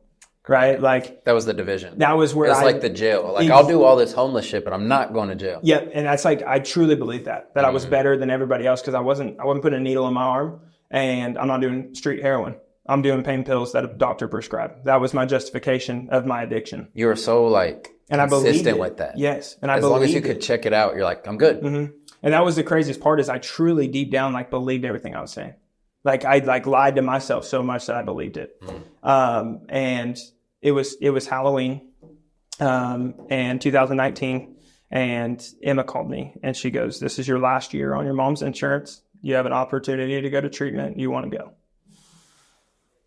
Right? Like that was the division. That was where it's like the jail. Like I'll do all this homeless shit, but I'm not going to jail. Yep. And that's like, I truly believe that I was better than everybody else because I wasn't putting a needle in my arm and I'm not doing street heroin. I'm doing pain pills that a doctor prescribed. That was my justification of my addiction. You were so consistent with that. Yes. And as long as you could check it out, you're like, I'm good. Mm-hmm. And that was the craziest part is I truly deep down believed everything I was saying. Like I lied to myself so much that I believed it. And it was Halloween, and 2019, and Emma called me and she goes, "This is your last year on your mom's insurance. You have an opportunity to go to treatment. You want to go?"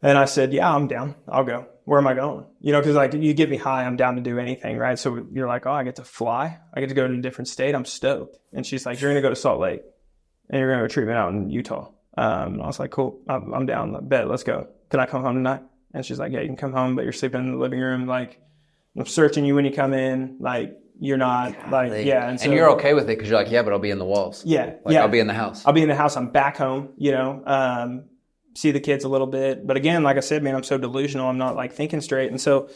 And I said, "Yeah, I'm down. I'll go. Where am I going?" Because like you get me high, I'm down to do anything, right? So you're like, "Oh, I get to fly. I get to go to a different state. I'm stoked." And she's like, "You're going to go to Salt Lake and you're going to go to treatment out in Utah." And I was like, "Cool. I'm down. Bet. Let's go. Can I come home tonight?" And she's like, "Yeah, you can come home, but you're sleeping in the living room. Like, I'm searching you when you come in. Like, you're not like, yeah." And you're okay with it because you're like, "Yeah, but I'll be in the walls." Yeah. I'll be in the house. I'll be in the house. I'm back home, see the kids a little bit. But again, like I said, man, I'm so delusional. I'm not like thinking straight. And so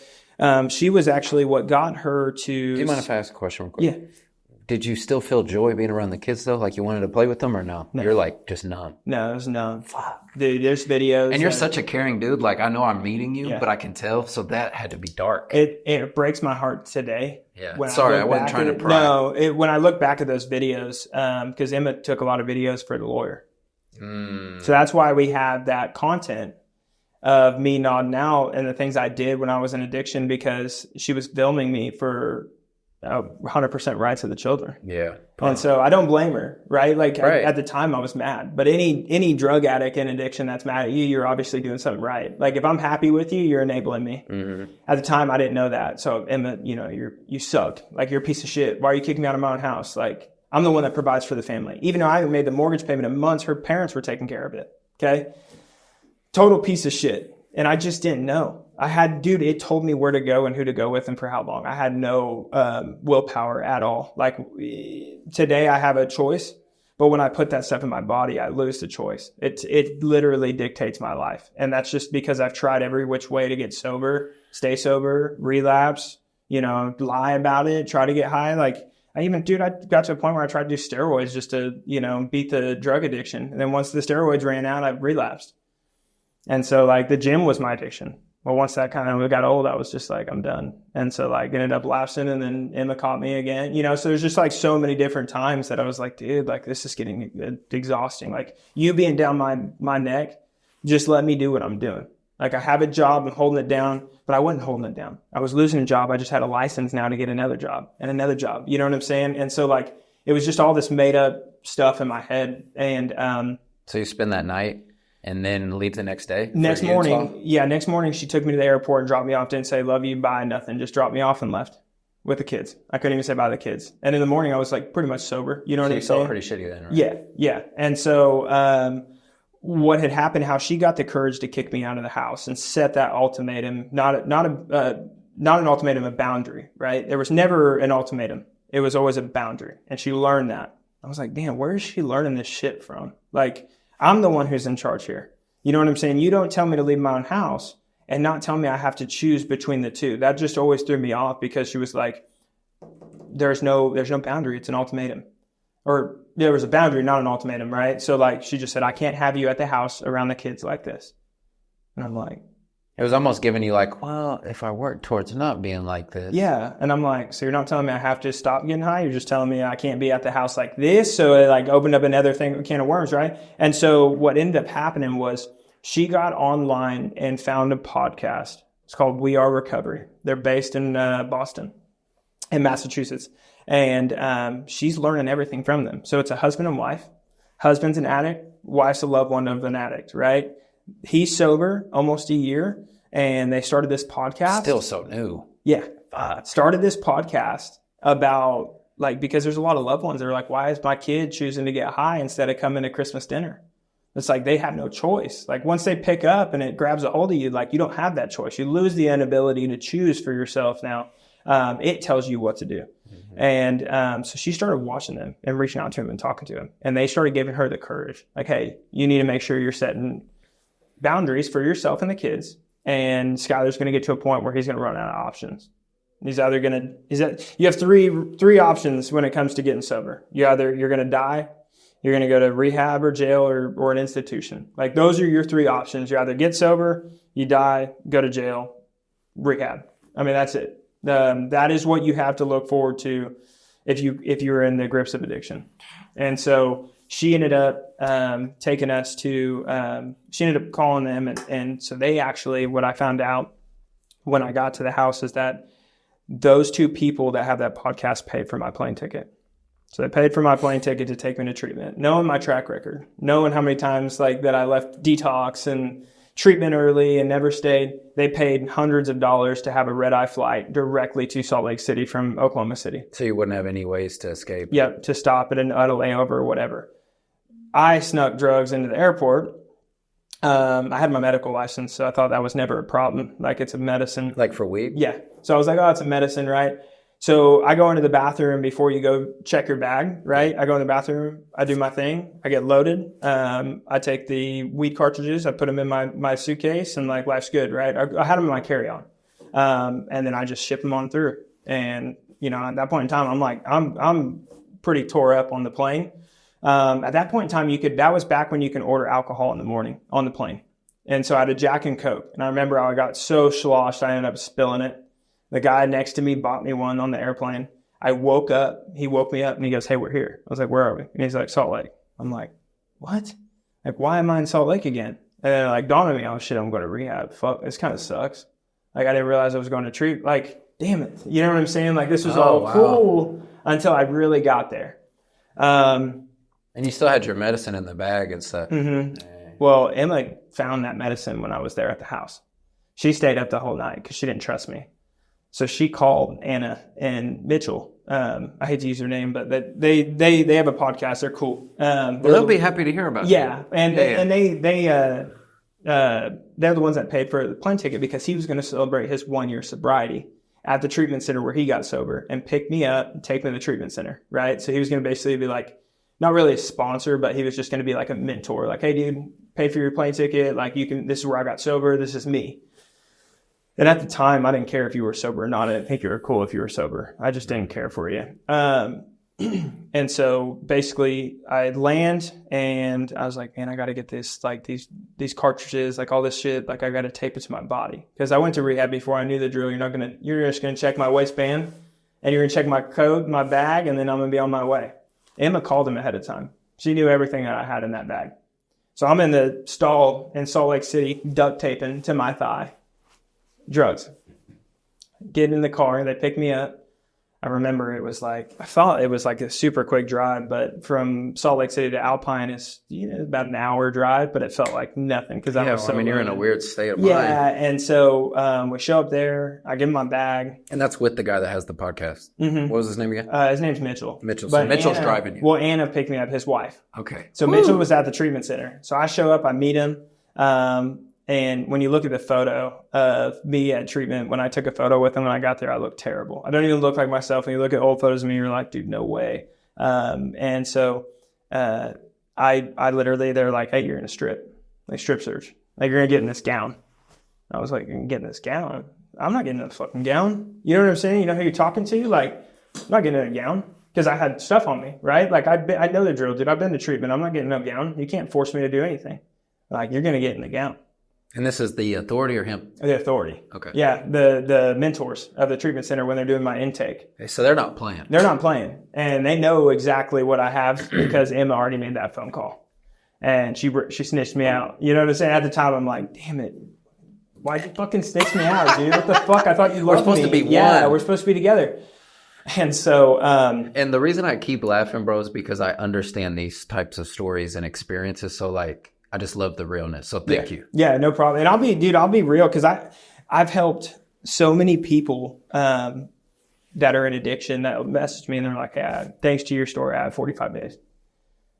she was actually what got her to. Do you mind if I ask a question real quick? Yeah. Did you still feel joy being around the kids though? Like you wanted to play with them or no? You're like just numb. No, it was numb. Fuck. Dude, there's videos. And you're such a caring dude. Like I know I'm meeting you, but I can tell. So that had to be dark. It breaks my heart today. Yeah. Sorry, I wasn't trying to pry. No, when I look back at those videos, because Emma took a lot of videos for the lawyer. So that's why we have that content of me nodding out and the things I did when I was in addiction because she was filming me for 100% rights of the children. Yeah. And so I don't blame her, right? Like at the time I was mad, but any drug addict in addiction that's mad at you, you're obviously doing something right. Like if I'm happy with you, you're enabling me. Mm-hmm. At the time I didn't know that. So Emma, you sucked. Like you're a piece of shit. Why are you kicking me out of my own house? Like I'm the one that provides for the family. Even though I haven't made the mortgage payment in months, her parents were taking care of it. Okay. Total piece of shit. And I just didn't know. It told me where to go and who to go with and for how long. I had no willpower at all. Like today I have a choice, but when I put that stuff in my body, I lose the choice. It literally dictates my life. And that's just because I've tried every which way to get sober, stay sober, relapse, lie about it, try to get high. Like I got to a point where I tried to do steroids just to, beat the drug addiction. And then once the steroids ran out, I relapsed. And so like the gym was my addiction. Well, once that kind of got old, I was just like, I'm done. And so like ended up lapsing and then Emma caught me again, so there's just like so many different times that I was like, dude, like this is getting exhausting. Like you being down my neck, just let me do what I'm doing. Like I have a job, I'm holding it down, but I wasn't holding it down. I was losing a job. I just had a license now to get another job and another job. You know what I'm saying? And so like, it was just all this made up stuff in my head. And, so you spend that night and then leave the next day? Next morning, she took me to the airport and dropped me off. Didn't say, love you, bye, nothing. Just dropped me off and left with the kids. I couldn't even say bye to the kids. And in the morning, I was like pretty much sober. You know what I'm saying? You felt pretty shitty then, right? Yeah. And so what had happened, how she got the courage to kick me out of the house and set that ultimatum, not an ultimatum, a boundary, right? There was never an ultimatum. It was always a boundary. And she learned that. I was like, damn, where is she learning this shit from? Like, I'm the one who's in charge here. You know what I'm saying? You don't tell me to leave my own house and not tell me I have to choose between the two. That just always threw me off because she was like, there's no boundary. It's an ultimatum. Or there was a boundary, not an ultimatum, right? So like, she just said, I can't have you at the house around the kids like this. And I'm like, it was almost giving you like, well, if I work towards not being like this. Yeah. And I'm like, so you're not telling me I have to stop getting high? You're just telling me I can't be at the house like this. So it like opened up another can of worms, right? And so what ended up happening was she got online and found a podcast. It's called We Are Recovery. They're based in Boston and Massachusetts. And she's learning everything from them. So it's a husband and wife. Husband's an addict. Wife's a loved one of an addict, right? He's sober almost a year, and they started this podcast. Still so new. Yeah. Started this podcast about like, because there's a lot of loved ones that are like, why is my kid choosing to get high instead of coming to Christmas dinner? It's like they have no choice. Like once they pick up and it grabs a hold of you, like you don't have that choice. You lose the inability to choose for yourself now. It tells you what to do. Mm-hmm. And so she started watching them and reaching out to him and talking to him. And they started giving her the courage. Like, hey, you need to make sure you're setting boundaries for yourself and the kids. And Skylar's going to get to a point where he's going to run out of options. You have three options when it comes to getting sober. You're going to die, you're going to go to rehab or jail or an institution. Like those are your three options. You either get sober, you die, go to jail, rehab. I mean, that's it. That is what you have to look forward to if you're in the grips of addiction. And so she ended up taking us to, she ended up calling them. And so they actually, what I found out when I got to the house is that those two people that have that podcast paid for my plane ticket. So they paid for my plane ticket to take me to treatment, knowing my track record, knowing how many times like that I left detox and treatment early and never stayed. They paid hundreds of dollars to have a red-eye flight directly to Salt Lake City from Oklahoma City. So you wouldn't have any ways to escape? Yep, to stop at a layover or whatever. I snuck drugs into the airport. I had my medical license, so I thought that was never a problem. Like it's a medicine. Like for weed? Yeah. So I was like, oh, it's a medicine, right? So I go into the bathroom before you go check your bag, right? I go in the bathroom, I do my thing, I get loaded. I take the weed cartridges, I put them in my suitcase, and like life's good, right? I had them in my carry-on, and then I just ship them on through. And you know, at that point in time, I'm like, I'm pretty tore up on the plane. At that point in time, that was back when you can order alcohol in the morning on the plane. And so I had a Jack and Coke, and I remember I got so sloshed, I ended up spilling it. The guy next to me bought me one on the airplane. I woke up. He woke me up and he goes, hey, we're here. I was like, where are we? And he's like, Salt Lake. I'm like, what? Like, why am I in Salt Lake again? And then like dawned on me, oh shit, I'm going to rehab. Fuck, this kind of sucks. Like I didn't realize I was going to treat. Like, damn it. You know what I'm saying? Like this was cool until I really got there. And you still had your medicine in the bag and stuff. Mm-hmm. Well, Emma found that medicine when I was there at the house. She stayed up the whole night because she didn't trust me. So she called Anna and Mitchell. I hate to use their name, but they have a podcast. They're cool. They'll be happy to hear about it. Yeah, and they're the ones that paid for the plane ticket because he was going to celebrate his 1-year sobriety at the treatment center where he got sober and pick me up and take me to the treatment center, right? So he was going to basically be like, not really a sponsor, but he was just going to be like a mentor. Like, hey, dude, pay for your plane ticket. Like, this is where I got sober. This is me. And at the time, I didn't care if you were sober or not. I didn't think you were cool if you were sober. I just didn't care for you. And so basically I land and I was like, man, I got to get this, like these cartridges, like all this shit. Like I got to tape it to my body because I went to rehab before I knew the drill. You're just going to check my waistband and you're going to check my coat, my bag, and then I'm going to be on my way. Emma called him ahead of time. She knew everything that I had in that bag. So I'm in the stall in Salt Lake City, duct taping to my thigh. Drugs. Get in the car, they pick me up. I remember I thought it was like a super quick drive, but from Salt Lake City to Alpine is about an hour drive, but it felt like nothing because you're in a weird state of mind. Yeah, and so we show up there. I give him my bag, and that's with the guy that has the podcast. Mm-hmm. What was his name again? His name's Mitchell. Mitchell. So Mitchell's driving you. Well, Anna picked me up, his wife. Okay. So Mitchell was at the treatment center. So I show up, I meet him. And when you look at the photo of me at treatment, when I took a photo with him when I got there, I looked terrible. I don't even look like myself. When you look at old photos of me, you're like, dude, no way. And so I literally, they're like, hey, you're in a strip search. Like, you're going to get in this gown. I was like, you're going to get in this gown? I'm not getting in a fucking gown. You know what I'm saying? You know who you're talking to? Like, I'm not getting in a gown. Because I had stuff on me, right? Like, I know the drill, dude. I've been to treatment. I'm not getting in a gown. You can't force me to do anything. Like, you're going to get in the gown. And this is the authority or him? The authority. Okay. Yeah, the mentors of the treatment center when they're doing my intake. Okay, so they're not playing. They're not playing. And they know exactly what I have because Emma already made that phone call. And she snitched me out. You know what I'm saying? At the time, I'm like, damn it. Why'd you fucking snitch me out, dude? What the fuck? I thought you loved me. We're supposed to be one. Yeah, we're supposed to be together. And so... and the reason I keep laughing, bro, is because I understand these types of stories and experiences. So, like... I just love the realness. So thank you. Yeah, no problem. And I'll be real because I've helped so many people that are in addiction that message me and they're like, yeah, thanks to your story, I have 45 days.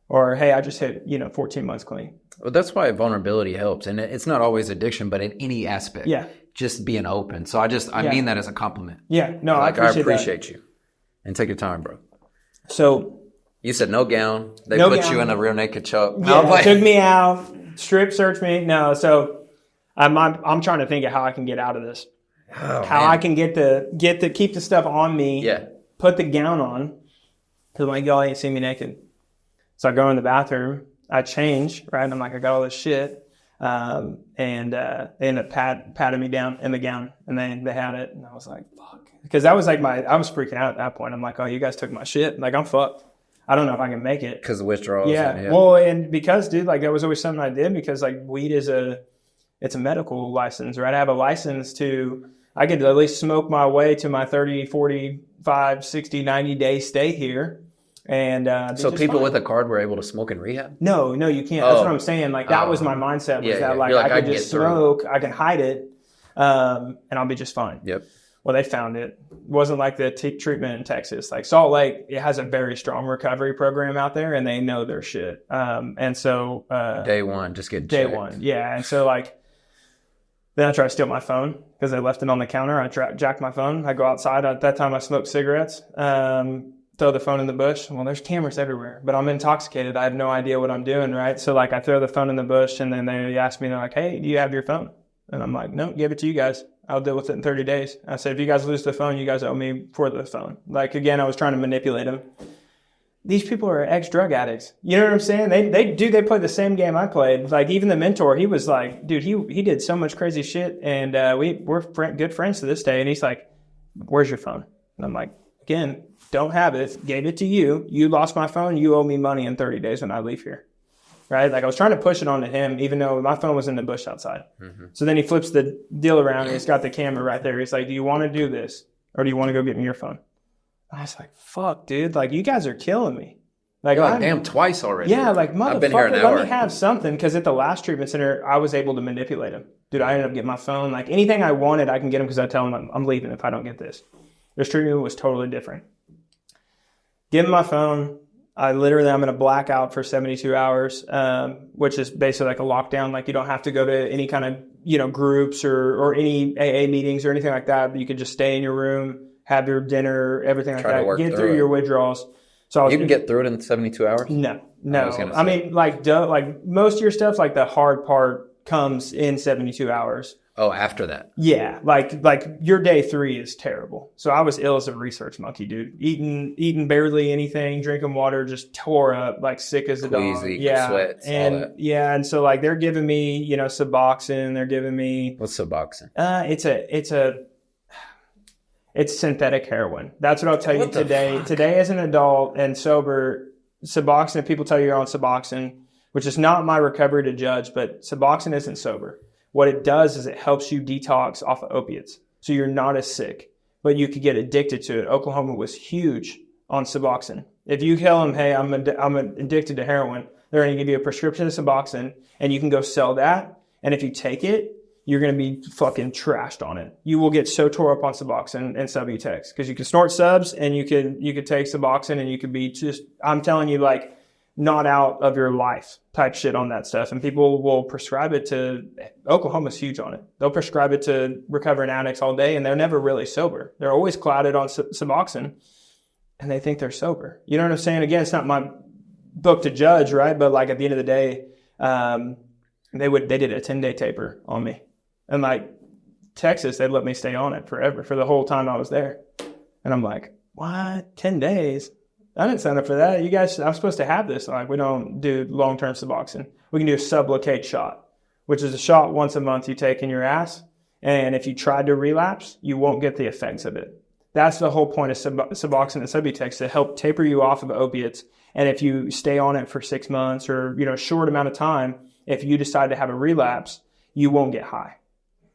Or, hey, I just hit, 14 months clean. Well, that's why vulnerability helps. And it's not always addiction, but in any aspect. Yeah. Just being open. So I mean that as a compliment. Yeah. No, like, I appreciate appreciate you. And take your time, bro. So you said no gown. They no put gown. you in a real naked choke. Yeah, took me out, strip searched me. No, so I'm trying to think of how I can get out of this. Oh, how man. I can keep the stuff on me. Yeah. Put the gown on. Because I'm like, y'all ain't seen me naked. So I go in the bathroom. I change, right? And I'm like, I got all this shit. And they ended up patting me down in the gown. And then they had it. And I was like, fuck. Because that was like I was freaking out at that point. I'm like, oh, you guys took my shit. Like, I'm fucked. I don't know if I can make it. Because of withdrawals. Yeah. Well, and because, dude, like that was always something I did because like weed is it's a medical license, right? I have a license I could at least smoke my way to my 30, 45, 60, 90 day stay here. And so people with a card were able to smoke in rehab? No, you can't. That's what I'm saying. Like that was my mindset was that like I could just smoke, I can hide it, and I'll be just fine. Yep. Well, they found it. It wasn't like the treatment in Texas. Like Salt Lake, it has a very strong recovery program out there, and they know their shit. And so day one, just get day checked. one, yeah. And so like, then I tried to steal my phone because I left it on the counter. I jacked my phone. I go outside. At that time, I smoked cigarettes. Throw the phone in the bush. Well, there's cameras everywhere, but I'm intoxicated. I have no idea what I'm doing, right? So like, I throw the phone in the bush, and then they ask me, they're like, "Hey, do you have your phone?" And I'm like, "No, give it to you guys. I'll deal with it in 30 days. I said, if you guys lose the phone, you guys owe me for the phone. Like, again, I was trying to manipulate them. These people are ex-drug addicts. You know what I'm saying? They play the same game I played. Like, even the mentor, he was like, dude, he did so much crazy shit. And we're good friends to this day. And he's like, where's your phone? And I'm like, again, don't have it. Gave it to you. You lost my phone. You owe me money in 30 days when I leave here. Right? Like I was trying to push it onto him, even though my phone was in the bush outside. Mm-hmm. So then he flips the deal around and he's got the camera right there. He's like, do you want to do this? Or do you want to go get me your phone? I was like, fuck, dude. Like, you guys are killing me. Like, damn, twice already. Yeah, like, I've been here an motherfucker, hour. let me have something. Because at the last treatment center, I was able to manipulate him. Dude, I ended up getting my phone. Like, anything I wanted, I can get him because I tell him I'm leaving if I don't get this. This treatment was totally different. Give him my phone. I'm in a blackout for 72 hours, which is basically like a lockdown. Like, you don't have to go to any kind of, groups or any AA meetings or anything like that. But you could just stay in your room, have your dinner, everything like that. Get through your withdrawals. So you can get through it in 72 hours? No. I mean, like most of your stuff, like the hard part comes in 72 hours. Oh, after that? Yeah. Like your day 3 is terrible. So I was ill as a research monkey, dude. Eating barely anything, drinking water, just tore up, like sick as a dog. Queasy, sweats, all that. Yeah. And so like they're giving me, Suboxone. They're giving me. What's Suboxone? It's synthetic heroin. That's what I'll tell you today. Today as an adult and sober, Suboxone, people tell you you're on Suboxone, which is not my recovery to judge, but Suboxone isn't sober. What it does is it helps you detox off of opiates. So you're not as sick, but you could get addicted to it. Oklahoma was huge on Suboxone. If you tell them, hey, I'm addicted to heroin, they're going to give you a prescription of Suboxone and you can go sell that. And if you take it, you're going to be fucking trashed on it. You will get so tore up on Suboxone and Subutex because you can snort subs and you could take Suboxone and you could be just, I'm telling you, like, not out of your life type shit on that stuff. And people will prescribe it to, Oklahoma's huge on it. They'll prescribe it to recovering addicts all day and they're never really sober. They're always clouded on Suboxone and they think they're sober. You know what I'm saying? Again, it's not my book to judge, right? But like at the end of the day, they did a 10-day taper on me. And like Texas, they'd let me stay on it forever for the whole time I was there. And I'm like, what? 10 days? I didn't sign up for that. You guys, I'm supposed to have this. Like, we don't do long-term Suboxone. We can do a sublocate shot, which is a shot once a month you take in your ass. And if you tried to relapse, you won't get the effects of it. That's the whole point of Suboxone and Subutex, to help taper you off of opiates. And if you stay on it for 6 months or, a short amount of time, if you decide to have a relapse, you won't get high.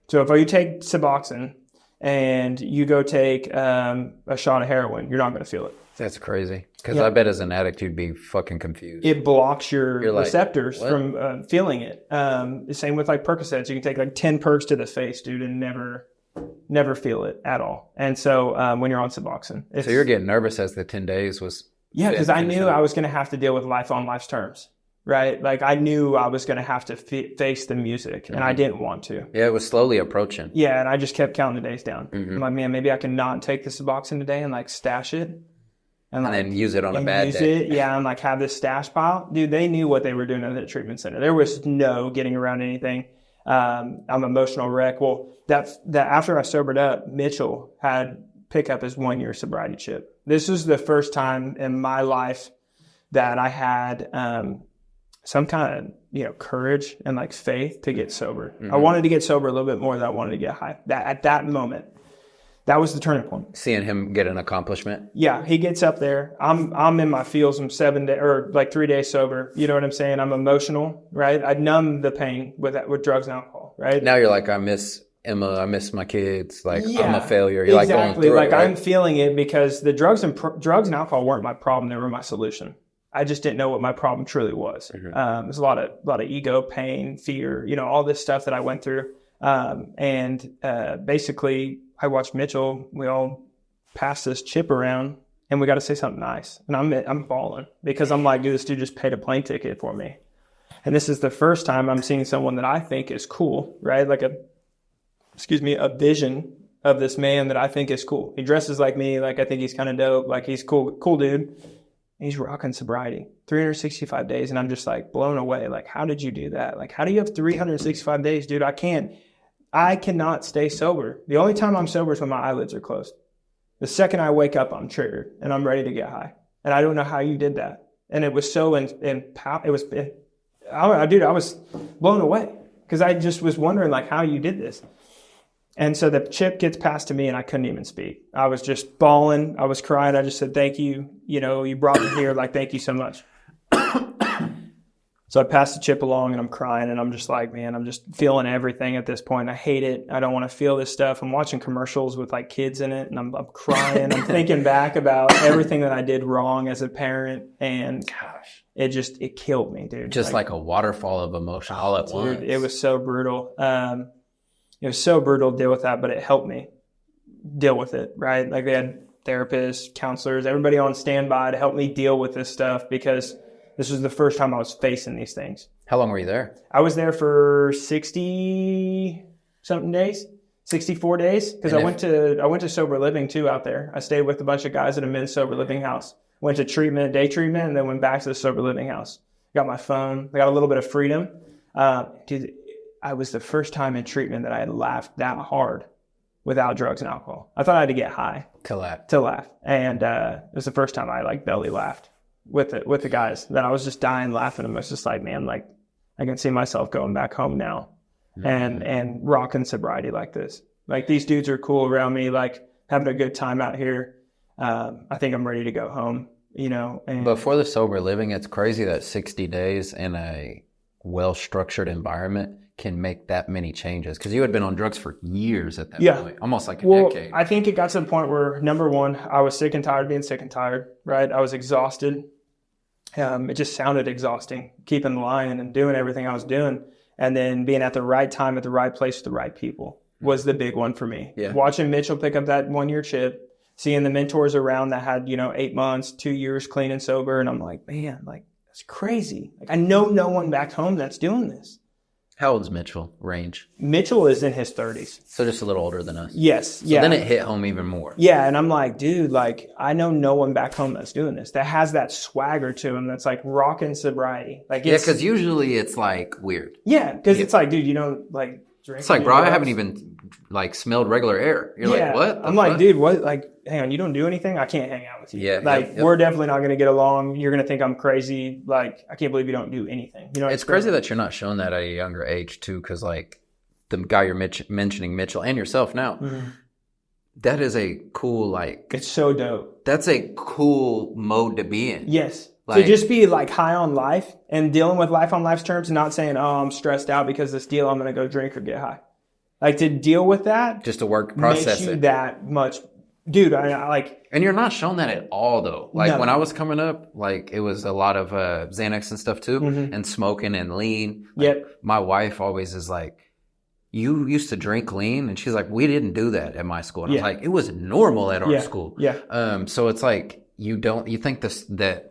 So if you take Suboxone and you go take a shot of heroin, you're not going to feel it. That's crazy. Because I bet as an addict, you'd be fucking confused. It blocks your receptors from feeling it. Same with like Percocets. You can take like 10 perks to the face, dude, and never never feel it at all. And so when you're on Suboxone. So you're getting nervous as the 10 days was. Yeah, because I knew I was going to have to deal with life on life's terms, right? Like I knew I was going to have to face the music, and I didn't want to. Yeah, it was slowly approaching. Yeah, and I just kept counting the days down. I'm like, man, maybe I can not take the Suboxone today and like stash it. And then use it on a bad day. Yeah, and like have this stash pile. Dude, they knew what they were doing at the treatment center. There was no getting around anything. I'm an emotional wreck. Well, that after I sobered up, Mitchell had pick up his 1-year sobriety chip. This was the first time in my life that I had some kind of courage and like faith to get sober. I wanted to get sober a little bit more than I wanted to get high. At that moment, that was the turning point. Seeing him get an accomplishment. Yeah, he gets up there. I'm in my feels. I'm 7 days or like 3 days sober. You know what I'm saying? I'm emotional, right? I numb the pain with drugs and alcohol, right? Now you're like, I miss Emma. I miss my kids. Like I'm a failure. Exactly. You're like going through like it, right? I'm feeling it because the drugs and alcohol weren't my problem. They were my solution. I just didn't know what my problem truly was. There's a lot of ego, pain, fear, all this stuff that I went through. Basically, I watched Mitchell. We all passed this chip around, and we got to say something nice. And I'm bawling because I'm like, dude, this dude just paid a plane ticket for me. And this is the first time I'm seeing someone that I think is cool, right? Like a vision of this man that I think is cool. He dresses like me. Like I think he's kind of dope. Like he's cool dude. He's rocking sobriety 365 days. And I'm just like blown away. Like, how did you do that? Like, how do you have 365 days, dude? I cannot stay sober. The only time I'm sober is when my eyelids are closed. The second I wake up, I'm triggered and I'm ready to get high. And I don't know how you did that. And it was so I was blown away because I just was wondering like how you did this. And so the chip gets passed to me and I couldn't even speak. I was just bawling. I was crying. I just said, thank you. You brought me here. Like, thank you so much. So I passed the chip along and I'm crying and I'm just like, man, I'm just feeling everything at this point. I hate it. I don't want to feel this stuff. I'm watching commercials with like kids in it and I'm crying. I'm thinking back about everything that I did wrong as a parent. And gosh, it killed me, dude. Just like a waterfall of emotion all at once. It was so brutal. It was so brutal to deal with that, but it helped me deal with it, right? Like they had therapists, counselors, everybody on standby to help me deal with this stuff because this was the first time I was facing these things. How long were you there? I was there for 60-something days, 64 days, because I went to sober living too out there. I stayed with a bunch of guys at a men's sober living house. Went to day treatment, and then went back to the sober living house. Got my phone. I got a little bit of freedom. Dude, I was the first time in treatment that I had laughed that hard without drugs and alcohol. I thought I had to get high to laugh. And it was the first time I like belly laughed with the guys that I was just dying laughing. I was just like, man, like I can see myself going back home now and rocking sobriety like this. Like these dudes are cool around me, like having a good time out here. I think I'm ready to go home, And before the sober living, it's crazy that 60 days in a well-structured environment can make that many changes because you had been on drugs for years at that point, almost like a decade. I think it got to the point where, number one, I was sick and tired of being sick and tired, right? I was exhausted. It just sounded exhausting, keeping the line and doing everything I was doing. And then being at the right time, at the right place with the right people was the big one for me. Yeah. Watching Mitchell pick up that 1-year chip, seeing the mentors around that had, 8 months, 2 years clean and sober. And I'm like, man, like that's crazy. Like I know no one back home that's doing this. How old is Mitchell? Range? Mitchell is in his 30s. So just a little older than us. Yes. So then it hit home even more. Yeah. And I'm like, dude, like I know no one back home that's doing this, that has that swagger to him. That's like rocking sobriety. Like because usually it's like weird. Yeah. Because it's like, dude, like drink. It's like, bro, I haven't even like smelled regular air. You're like, what? I'm like, dude, what? Like, hang on, you don't do anything? I can't hang out with you. Yeah. Like, we're definitely not going to get along. You're going to think I'm crazy. Like, I can't believe you don't do anything. It's crazy that you're not showing that at a younger age too, because like the guy you're mentioning, Mitchell, and yourself now, that is a cool, like. It's so dope. That's a cool mode to be in. Yes. Like, to just be like high on life and dealing with life on life's terms and not saying, oh, I'm stressed out because this deal, I'm going to go drink or get high. Like to deal with that. Just to work, process makes you it. That much. Dude, I like. And you're not shown that at all though. Like when I was coming up, like it was a lot of Xanax and stuff too and smoking and lean. Like, my wife always is like, you used to drink lean, and she's like, we didn't do that at my school. And I was like, it was normal at our school. Yeah. So it's like you think that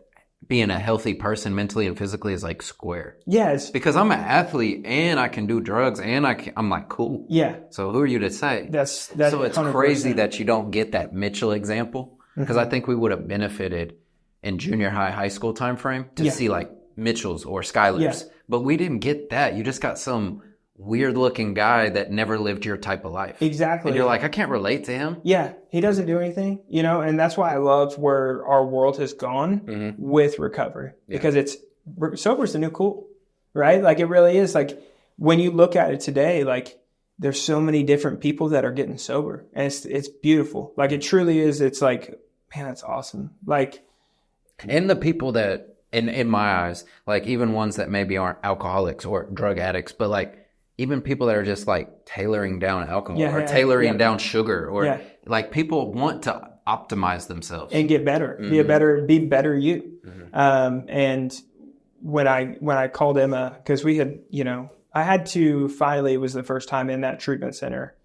being a healthy person mentally and physically is like square. Yes. Because I'm an athlete and I can do drugs and I'm like, cool. Yeah. So who are you to say? That's so it's 100%. crazy that you don't get that Mitchell example, because I think we would have benefited in junior high school time frame to see like Mitchells or Skylars. But we didn't get that. You just got some weird looking guy that never lived your type of life. Exactly. And you're like, I can't relate to him. Yeah. He doesn't do anything, and that's why I love where our world has gone with recovery, because sober's the new cool, right? Like it really is. Like when you look at it today, like there's so many different people that are getting sober, and it's beautiful. Like it truly is. It's like, man, that's awesome. Like, and the people that, in my eyes, like even ones that maybe aren't alcoholics or drug addicts, but like even people that are just like tailoring down alcohol or tailoring down sugar, or like people want to optimize themselves and get better, be better you. And when I called Emma, because we had, I had to finally, it was the first time in that treatment center,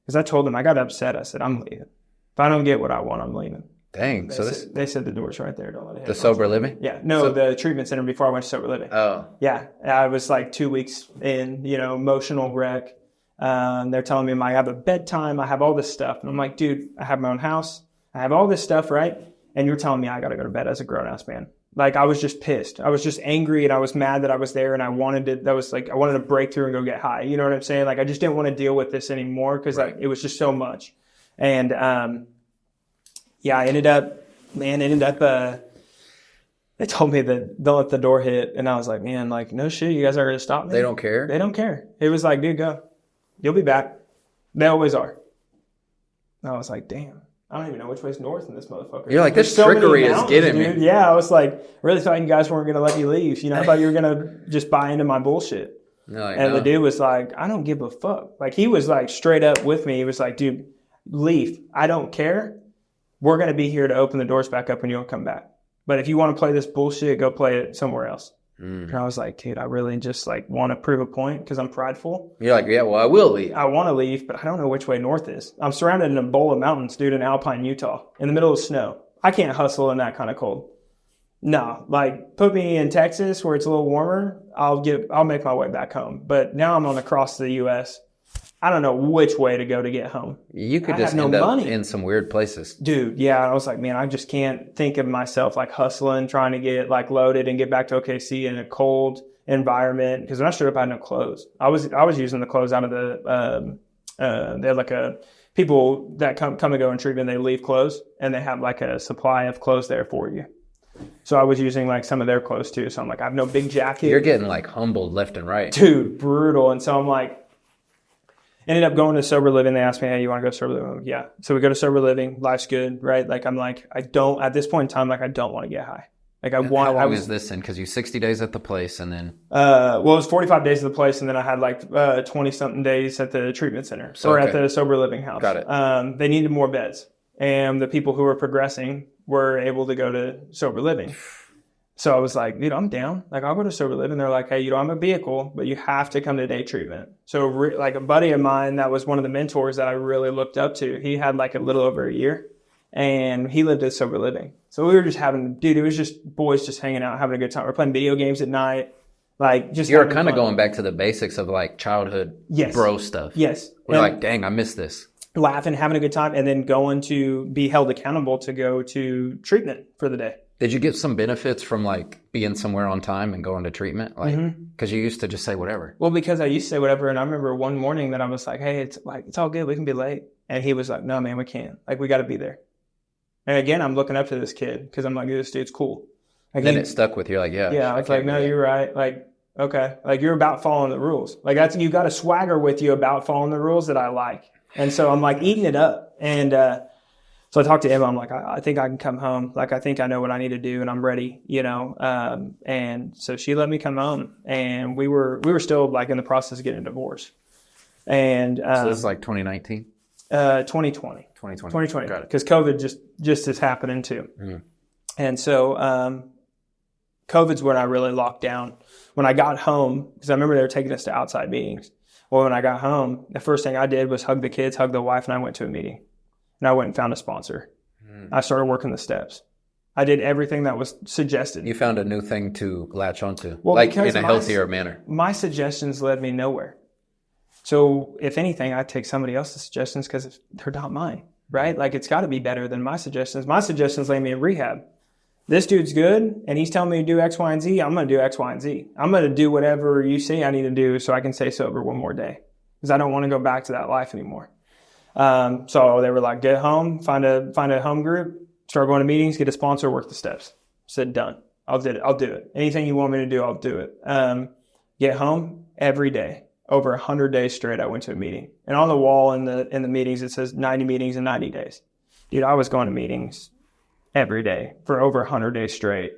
because I told them, I got upset. I said, I'm leaving. If I don't get what I want, I'm leaving. Dang. They said the door's right there. Don't let it hit the sober living? Yeah. No, the treatment center before I went to sober living. Oh. Yeah. I was like 2 weeks in, emotional wreck. They're telling me I have a bedtime. I have all this stuff. And I'm like, dude, I have my own house. I have all this stuff, right? And you're telling me I got to go to bed as a grown-ass man. Like I was just pissed. I was just angry, and I was mad that I was there, and I wanted to break through and go get high. You know what I'm saying? Like I just didn't want to deal with this anymore, because it was just so much. And, I ended up, they told me that don't let the door hit. And I was like, man, like, no shit, you guys are going to stop me? They don't care? They don't care. It was like, dude, go. You'll be back. They always are. And I was like, damn, I don't even know which way's north in this motherfucker. You're like, this trickery is getting me. Yeah, I was like, I really thought you guys weren't going to let me leave. I thought you were going to just buy into my bullshit. And the dude was like, I don't give a fuck. Like, he was like straight up with me. He was like, dude, leave. I don't care. We're going to be here to open the doors back up when you don't come back. But if you want to play this bullshit, go play it somewhere else. And I was like, dude, I really just like want to prove a point because I'm prideful. You're like, yeah, well, I will leave. I want to leave, but I don't know which way north is. I'm surrounded in a bowl of mountains, dude, in Alpine, Utah, in the middle of snow. I can't hustle in that kind of cold. No, like put me in Texas where it's a little warmer. I'll make my way back home. But now I'm on across the U.S. I don't know which way to go to get home. You could just end up in some weird places. Dude, yeah. I was like, man, I just can't think of myself like hustling, trying to get like loaded and get back to OKC in a cold environment. Because when I showed up, I had no clothes. I was using the clothes out of the, they had like people that come and go in treatment, they leave clothes and they have like a supply of clothes there for you. So I was using like some of their clothes too. So I'm like, I have no big jacket. You're getting like humbled left and right. Dude, brutal. And so I'm like, ended up going to sober living. They asked me, hey, you want to go to sober living? Like, yeah. So we go to sober living. Life's good, right? Like, I'm like, at this point in time, like, I don't want to get high. Like, How long is this in? Because you 60 days at the place and then? Well, it was 45 days at the place, and then I had like 20-something days at the treatment center at the sober living house. Got it. They needed more beds. And the people who were progressing were able to go to sober living. So I was like, dude, I'm down. Like, I'll go to sober living. They're like, hey, you don't have a vehicle, but you have to come to day treatment. So like a buddy of mine that was one of the mentors that I really looked up to, he had like a little over a year, and he lived at sober living. So we were just it was just boys just hanging out, having a good time. We're playing video games at night. Like, just you're kind of going back to the basics of like childhood bro stuff. Yes. We're like, dang, I miss this. Laughing, having a good time, and then going to be held accountable to go to treatment for the day. Did you get some benefits from like being somewhere on time and going to treatment? Like, because you used to just say whatever. Well, because I used to say whatever. And I remember one morning that I was like, hey, it's all good. We can be late. And he was like, no, man, we can't. Like, we got to be there. And again, I'm looking up to this kid because I'm like, this dude's cool. Like, then it stuck with you. Like, yeah. Yeah. I was like, no, you're right. Like, okay. Like, you're about following the rules. Like, you got a swagger with you about following the rules that I like. And so I'm like eating it up. And, so I talked to Emma. I'm like, I think I can come home. Like, I think I know what I need to do and I'm ready, and so she let me come home, and we were still like in the process of getting a divorce. And, so this is like 2019? 2020. 2020. Got it. Because COVID just is happening too. Mm-hmm. And so, COVID's when I really locked down. When I got home, because I remember they were taking us to outside meetings. Well, when I got home, the first thing I did was hug the kids, hug the wife, and I went to a meeting. And I went and found a sponsor. I started working the steps. I did everything that was suggested. You found a new thing to latch onto, well, like in a healthier manner. My suggestions led me nowhere. So if anything, I take somebody else's suggestions because they're not mine, right? Like it's got to be better than my suggestions. My suggestions lay me in rehab. This dude's good, and he's telling me to do X, Y, and Z. I'm going to do X, Y, and Z. I'm going to do whatever you say I need to do so I can stay sober one more day because I don't want to go back to that life anymore. So they were like, get home, find a home group, start going to meetings, get a sponsor, work the steps. I said, done. I'll do it. Anything you want me to do, I'll do it. Get home every day. Over 100 days straight, I went to a meeting. And on the wall in the meetings, it says 90 meetings in 90 days. Dude, I was going to meetings every day for over 100 days straight,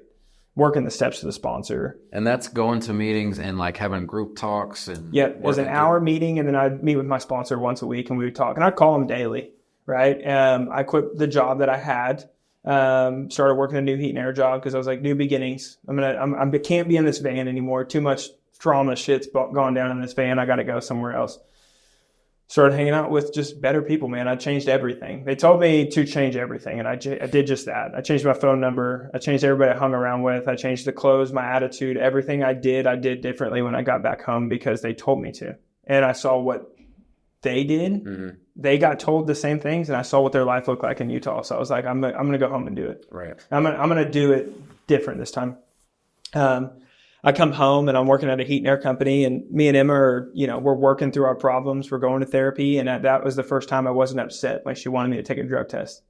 working the steps to the sponsor. And that's going to meetings and like having group talks. And yeah, it was an hour meeting, and then I'd meet with my sponsor once a week, and we would talk. And I'd call him daily, right? I quit the job that I had, started working a new heat and air job because I was like, new beginnings. I can't be in this van anymore. Too much trauma shit's gone down in this van. I got to go somewhere else. Started hanging out with just better people, man. I changed everything. They told me to change everything, and I did just that. I changed my phone number. I changed everybody I hung around with. I changed the clothes, my attitude, everything I did differently when I got back home because they told me to. And I saw what they did. Mm-hmm. They got told the same things, and I saw what their life looked like in Utah. So I was like, I'm going to go home and do it. Right. I'm going to do it different this time. I come home and I'm working at a heat and air company, and me and Emma are, we're working through our problems. We're going to therapy. And that was the first time I wasn't upset when she wanted me to take a drug test.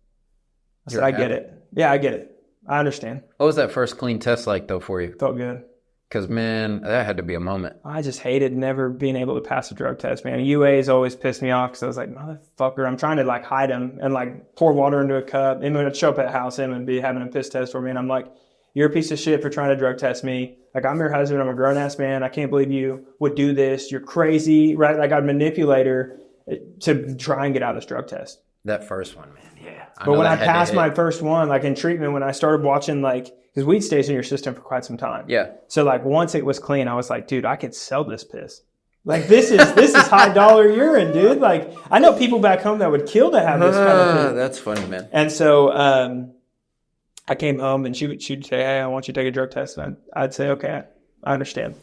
I said, I get it. Yeah, I get it. I understand. What was that first clean test like though for you? Felt good. Because, man, that had to be a moment. I just hated never being able to pass a drug test, man. UAs always pissed me off because I was like, motherfucker, I'm trying to like hide them and like pour water into a cup. Emma would show up at the house, Emma would be having a piss test for me. And I'm like, you're a piece of shit for trying to drug test me. Like, I'm your husband. I'm a grown-ass man. I can't believe you would do this. You're crazy, right? Like, I'd manipulate her to try and get out of this drug test. That first one, man, yeah. But when I passed my first one, like in treatment, when I started watching, like, because weed stays in your system for quite some time. Yeah. So, like, once it was clean, I was like, dude, I could sell this piss. Like, this is high dollar urine, dude. Like, I know people back home that would kill to have this kind of thing. That's funny, man. And so, I came home and she'd say, hey, I want you to take a drug test. And I'd say, okay, I understand.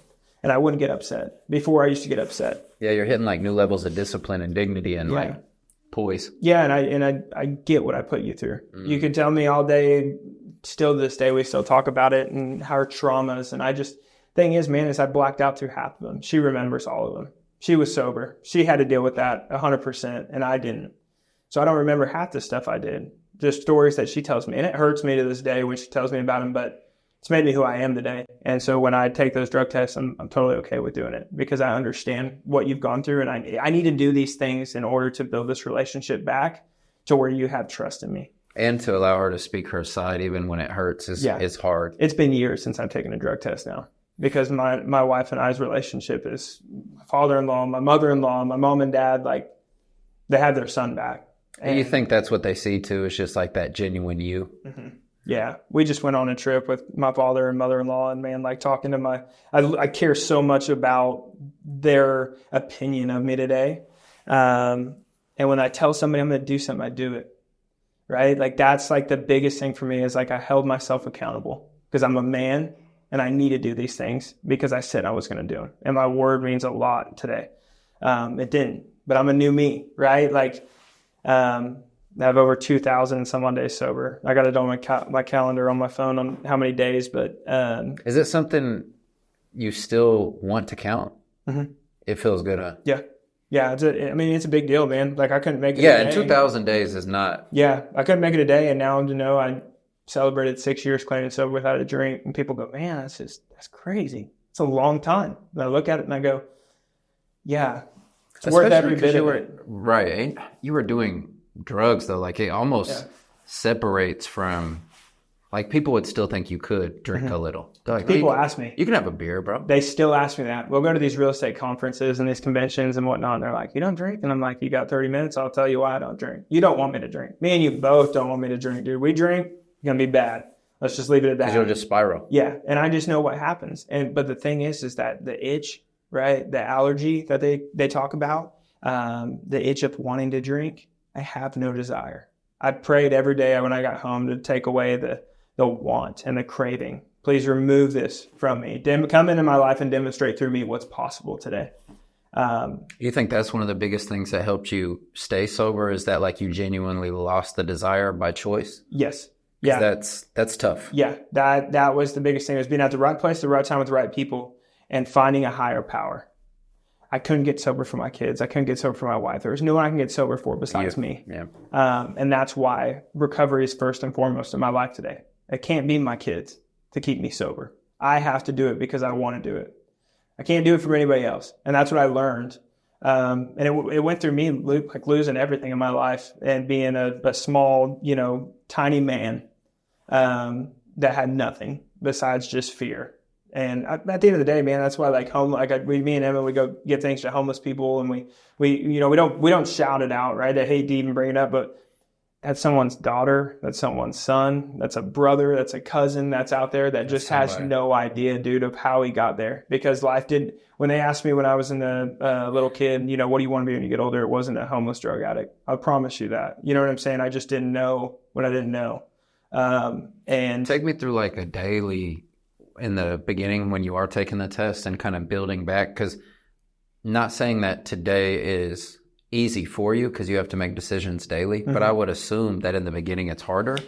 And I wouldn't get upset. Before I used to get upset. Yeah, you're hitting like new levels of discipline and dignity and like poise. Yeah, and I get what I put you through. Mm. You can tell me all day, still to this day, we still talk about it and our traumas. And thing is, man, is I blacked out through half of them. She remembers all of them. She was sober. She had to deal with that 100%, and I didn't. So I don't remember half the stuff I did. Just stories that she tells me. And it hurts me to this day when she tells me about them, but it's made me who I am today. And so when I take those drug tests, I'm totally okay with doing it because I understand what you've gone through. And I need to do these things in order to build this relationship back to where you have trust in me. And to allow her to speak her side even when it hurts is hard. It's been years since I've taken a drug test now because my wife and I's relationship is my father-in-law, my mother-in-law, my mom and dad, like they have their son back. And you think that's what they see too? It's just like that genuine you. Mm-hmm. Yeah. We just went on a trip with my father and mother-in-law, and man, like talking to I care so much about their opinion of me today. And when I tell somebody I'm going to do something, I do it. Right. Like that's like the biggest thing for me is like I held myself accountable because I'm a man and I need to do these things because I said I was going to do them. And my word means a lot today. It didn't, but I'm a new me. Right. Like, I have over 2,000 and some odd days sober. I got it on my calendar on my phone on how many days, but... Is it something you still want to count? Mm-hmm. It feels good, huh? Yeah. Yeah, it's a big deal, man. Like, I couldn't make it a day. And 2,000 days is not... Yeah, I couldn't make it a day, and now, I celebrated 6 years clean and sober without a drink, and people go, man, that's crazy. It's a long time. And I look at it and I go, yeah... It's worth every bit of it. Right. You were doing drugs, though. Like, it almost separates from... Like, people would still think you could drink a little. Like, people ask me. You can have a beer, bro. They still ask me that. We'll go to these real estate conferences and these conventions and whatnot. And they're like, you don't drink? And I'm like, you got 30 minutes? I'll tell you why I don't drink. You don't want me to drink. Me and you both don't want me to drink, dude. We drink, it's going to be bad. Let's just leave it at that. Because you'll just spiral. Yeah. And I just know what happens. But the thing is that the itch right? The allergy that they talk about, the itch of wanting to drink. I have no desire. I prayed every day when I got home to take away the want and the craving. Please remove this from me. Come into my life and demonstrate through me what's possible today. You think that's one of the biggest things that helped you stay sober, is that like you genuinely lost the desire by choice? Yes. Yeah. That's tough. Yeah. That was the biggest thing, was being at the right place, the right time with the right people, and finding a higher power. I couldn't get sober for my kids. I couldn't get sober for my wife. There was no one I can get sober for besides me. Yeah. And that's why recovery is first and foremost in my life today. It can't be my kids to keep me sober. I have to do it because I want to do it. I can't do it for anybody else. And that's what I learned. And it went through me like losing everything in my life and being a small, tiny man that had nothing besides just fear. And at the end of the day, man, that's why me and Emma, we go give things to homeless people, and we don't shout it out, right? I hate to even bring it up, but that's someone's daughter, that's someone's son, that's a brother, that's a cousin that's out there that just has no idea, dude, of how he got there. Because when they asked me when I was in the little kid, what do you want to be when you get older? It wasn't a homeless drug addict. I promise you that. You know what I'm saying? I just didn't know what I didn't know. And take me through like a daily in the beginning when you are taking the test and kind of building back, because not saying that today is easy for you because you have to make decisions daily, but I would assume that in the beginning it's harder.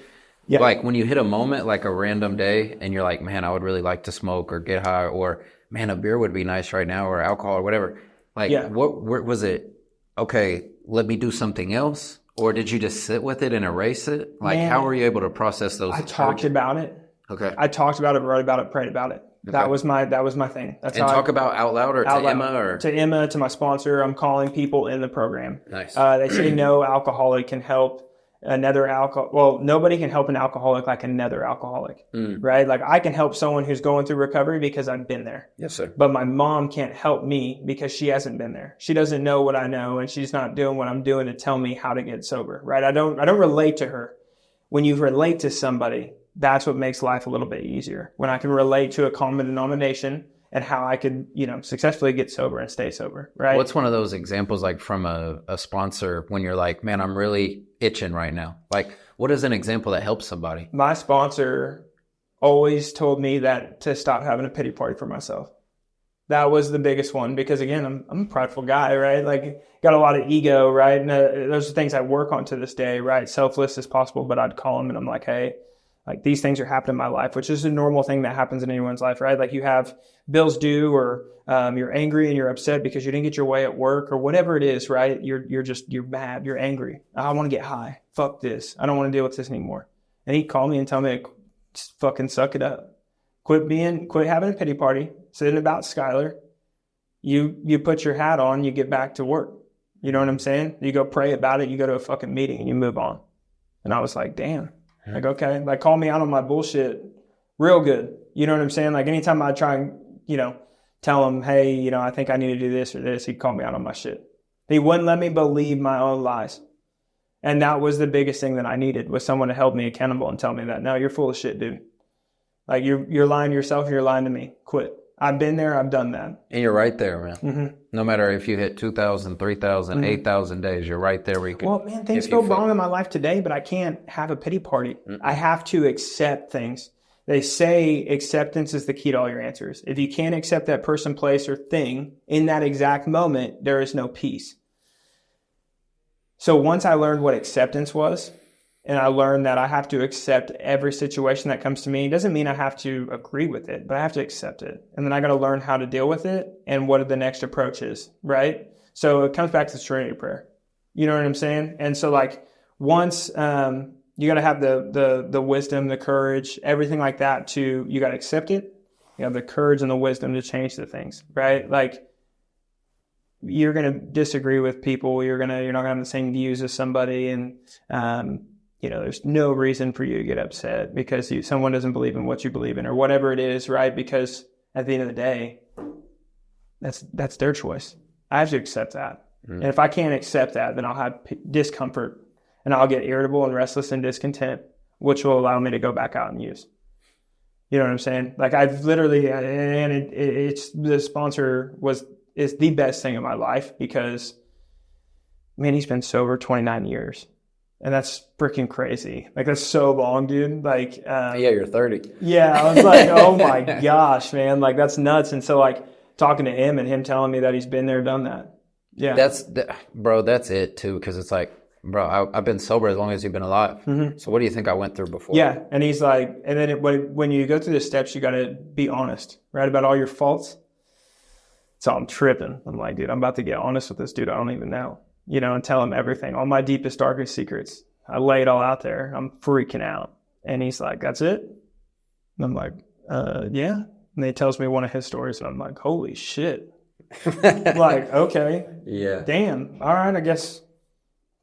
Yeah. Like when you hit a moment, like a random day, and you're like, man, I would really like to smoke or get high, or man, a beer would be nice right now, or alcohol or whatever. Like, what was it? Okay, let me do something else. Or did you just sit with it and erase it? Like, man, how were you able to process those? I talked about it. Okay. I talked about it, wrote about it, prayed about it. Okay. That was my thing. That's and how talk about out loud or to Emma or to Emma, to my sponsor. I'm calling people in the program. Nice. They say no alcoholic can help another alcohol. Well, nobody can help an alcoholic like another alcoholic, right? Like I can help someone who's going through recovery because I've been there. Yes, sir. But my mom can't help me because she hasn't been there. She doesn't know what I know, and she's not doing what I'm doing to tell me how to get sober, right? I don't relate to her. When you relate to somebody, that's what makes life a little bit easier. When I can relate to a common denomination and how I could, successfully get sober and stay sober, right? What's one of those examples like from a sponsor when you're like, man, I'm really itching right now? Like, what is an example that helps somebody? My sponsor always told me that to stop having a pity party for myself. That was the biggest one because, again, I'm a prideful guy, right? Like, got a lot of ego, right? And those are things I work on to this day, right? Selfless as possible, but I'd call him and I'm like, hey, like these things are happening in my life, which is a normal thing that happens in anyone's life, right? Like you have bills due, or you're angry and you're upset because you didn't get your way at work, or whatever it is, right? You're mad, you're angry. I want to get high. Fuck this. I don't want to deal with this anymore. And he'd call me and tell me, fucking suck it up. Quit having a pity party. Sitting about Skylar. You put your hat on, you get back to work. You know what I'm saying? You go pray about it, you go to a fucking meeting and you move on. And I was like, damn. Like, okay, like call me out on my bullshit real good. You know what I'm saying? Like anytime I try and, tell him, hey, I think I need to do this or this, he'd call me out on my shit. He wouldn't let me believe my own lies. And that was the biggest thing that I needed, was someone to hold me accountable and tell me that, no, you're full of shit, dude. Like you're lying to yourself, you're lying to me. Quit. I've been there, I've done that. And you're right there, man. Mm-hmm. No matter if you hit 2,000, 3,000, 8,000 days, you're right there where you can. Well, man, things go wrong in my life today, but I can't have a pity party. Mm-mm. I have to accept things. They say acceptance is the key to all your answers. If you can't accept that person, place, or thing in that exact moment, there is no peace. So once I learned what acceptance was, and I learned that I have to accept every situation that comes to me. It doesn't mean I have to agree with it, but I have to accept it. And then I got to learn how to deal with it and what the next approach is, right? So it comes back to the Trinity prayer. You know what I'm saying? And so like once you got to have the wisdom, the courage, everything like that you got to accept it. You have the courage and the wisdom to change the things, right? Like you're going to disagree with people. You're not going to have the same views as somebody. And, there's no reason for you to get upset because someone doesn't believe in what you believe in or whatever it is, right? Because at the end of the day, that's their choice. I have to accept that. Mm-hmm. And if I can't accept that, then I'll have discomfort and I'll get irritable and restless and discontent, which will allow me to go back out and use. You know what I'm saying? Like I've literally, and it's the sponsor is the best thing in my life because, man, he's been sober 29 years. And that's freaking crazy. Like that's so long, dude. Like, yeah, you're 30. Yeah, I was like, oh my gosh, man. Like that's nuts. And so like talking to him and him telling me that he's been there, done that. Yeah. Bro, that's it too. Cause it's like, bro, I've been sober as long as you've been alive. Mm-hmm. So what do you think I went through before? Yeah. And he's like, and then when you go through the steps, you got to be honest, right? About all your faults. So I'm tripping. I'm like, dude, I'm about to get honest with this dude. I don't even know, you know, and tell him everything, all my deepest, darkest secrets. I lay it all out there. I'm freaking out. And he's like, that's it? And I'm like, yeah. And he tells me one of his stories and I'm like, holy shit. Like, okay. Yeah. Damn. All right, I guess.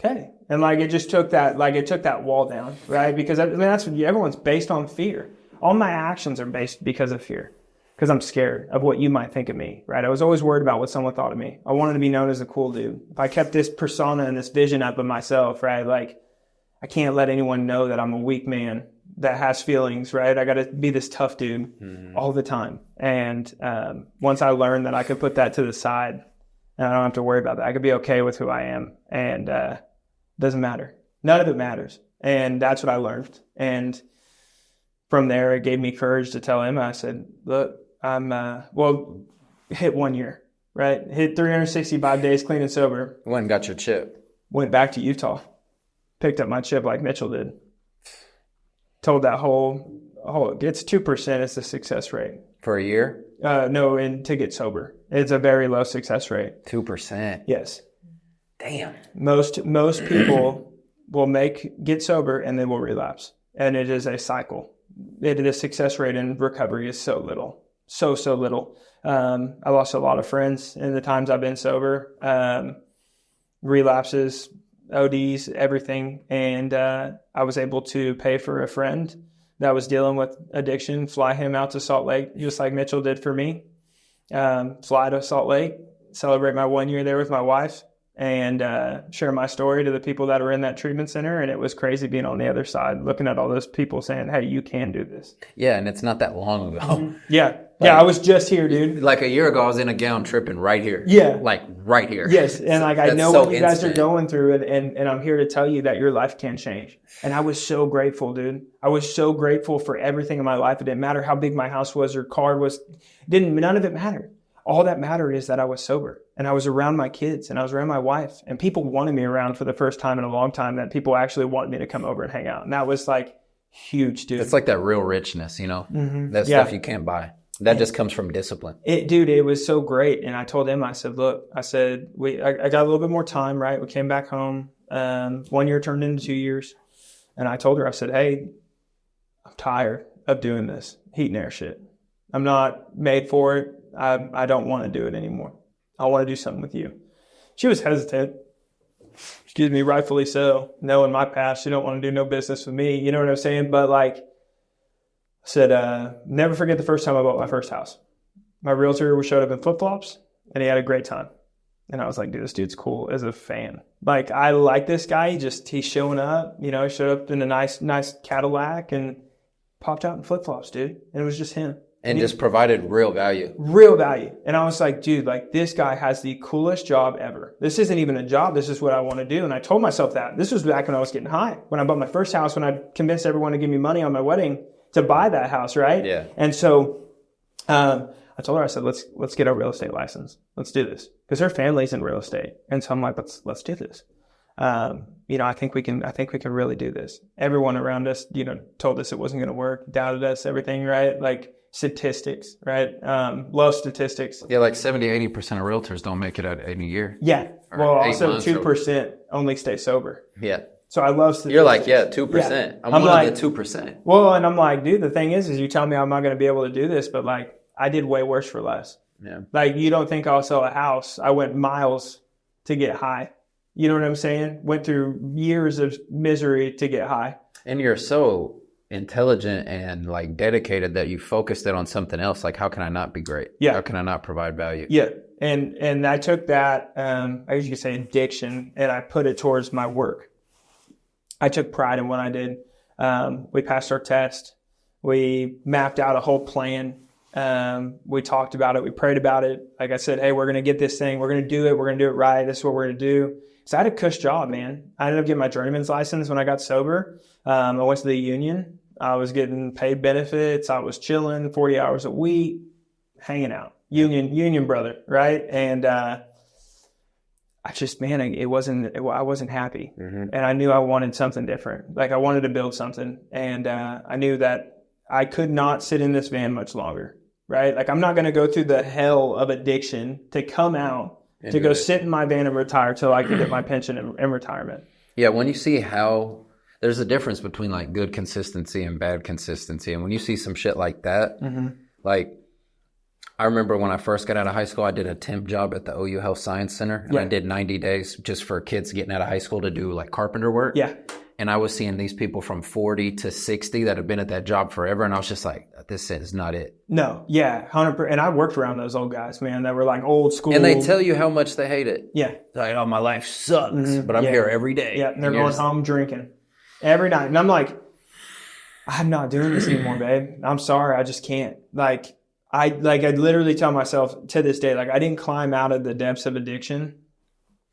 Okay. And like it just took that wall down, right? Because I mean that's what everyone's based on fear. All my actions are based because of fear. Because I'm scared of what you might think of me, right? I was always worried about what someone thought of me. I wanted to be known as a cool dude. If I kept this persona and this vision up of myself, right? Like I can't let anyone know that I'm a weak man that has feelings, right? I got to be this tough dude all the time. And once I learned that I could put that to the side and I don't have to worry about that, I could be okay with who I am. And doesn't matter. None of it matters. And that's what I learned. And from there, it gave me courage to tell him, I said, look, I'm, hit 1 year, right? Hit 365 days clean and sober. Went and got your chip. Went back to Utah. Picked up my chip like Mitchell did. Told that it's 2% is the success rate. For a year? No, and to get sober. It's a very low success rate. 2%? Yes. Damn. Most people will get sober and then will relapse. And it is a cycle. The success rate in recovery is so little. So little. I lost a lot of friends in the times I've been sober. Relapses, ODs, everything. And I was able to pay for a friend that was dealing with addiction, fly him out to Salt Lake, just like Mitchell did for me. Fly to Salt Lake, celebrate my 1 year there with my wife, and share my story to the people that are in that treatment center. And it was crazy being on the other side, looking at all those people saying, hey, you can do this. Yeah, and it's not that long ago. Yeah. I was just here, dude. Like a year ago, I was in a gown tripping right here. Yeah. Like right here. Yes. And like I know so what you guys instant. are going through, and I'm here to tell you that your life can change. And I was so grateful, dude. I was so grateful for everything in my life. It didn't matter how big my house was or car was. None of it mattered. All that mattered is that I was sober and I was around my kids and I was around my wife, and people wanted me around for the first time in a long time, that people actually wanted me to come over and hang out. And that was like huge, dude. It's like that real richness, you know, that stuff you can't buy. That just comes from discipline. It was so great. And I told him, I said, look, I got a little bit more time, right? We came back home. 1 year turned into 2 years. And I told her, I said, hey, I'm tired of doing this heat and air shit. I'm not made for it. I don't want to do it anymore. I want to do something with you. She was hesitant. Excuse me, rightfully so. Knowing my past, she don't want to do no business with me. You know what I'm saying? But like I said, never forget the first time I bought my first house. My realtor showed up in flip-flops and he had a great time. And I was like, dude, this dude's cool as a fan. Like, I like this guy. He's showing up, you know, he showed up in a nice Cadillac and popped out in flip-flops, dude. And it was just him. And just provided real value. Real value. And I was like, dude, like this guy has the coolest job ever. This isn't even a job. This is what I want to do. And I told myself that. This was back when I was getting high. When I bought my first house, when I convinced everyone to give me money on my wedding to buy that house, right? Yeah. And so I told her, I said, let's get a real estate license. Let's do this. Because her family's in real estate. And so I'm like, let's do this. You know, I think we can really do this. Everyone around us, you know, told us it wasn't going to work, doubted us, everything, right? Like, statistics, right? Low statistics. Yeah, like 70-80% of realtors don't make it out in a year. Yeah. Well, also 2% only stay sober. Yeah. So I love statistics. You're like, yeah, 2%. Yeah. I'm one of the 2%. Well, and I'm like, dude, the thing is you tell me I'm not going to be able to do this, but like I did way worse for less. Yeah. Like you don't think I'll sell a house. I went miles to get high. You know what I'm saying? Went through years of misery to get high. And you're so intelligent and like dedicated that you focused it on something else. Like, how can I not be great? Yeah. How can I not provide value? Yeah. And I took that, I usually say addiction, and I put it towards my work. I took pride in what I did. We passed our test. We mapped out a whole plan. We talked about it. We prayed about it. Like I said, hey, we're going to get this thing. We're going to do it. We're going to do it right. This is what we're going to do. So I had a cush job, man. I ended up getting my journeyman's license when I got sober. I went to the union. I was getting paid benefits. I was chilling 40 hours a week, hanging out. Union brother, right? And I wasn't happy. And I knew I wanted something different. Like I wanted to build something. And I knew that I could not sit in this van much longer, right? Like I'm not going to go through the hell of addiction to come out, to go sit in my van and retire till I can get my pension in retirement. Yeah, when you see how there's a difference between like good consistency and bad consistency. And when you see some shit like that, like I remember when I first got out of high school, I did a temp job at the OU Health Science Center. And I did 90 days just for kids getting out of high school to do like carpenter work. Yeah. And I was seeing these people from 40 to 60 that have been at that job forever. And I was just like, this is not it. No. Yeah. 100%. And I worked around those old guys, man, that were like old school. And they tell you how much they hate it. Yeah. Like, oh, my life sucks, but I'm here every day. Yeah. And they're going home drinking every night. And I'm like, I'm not doing this anymore, babe. I'm sorry. I just can't. I literally tell myself to this day, like I didn't climb out of the depths of addiction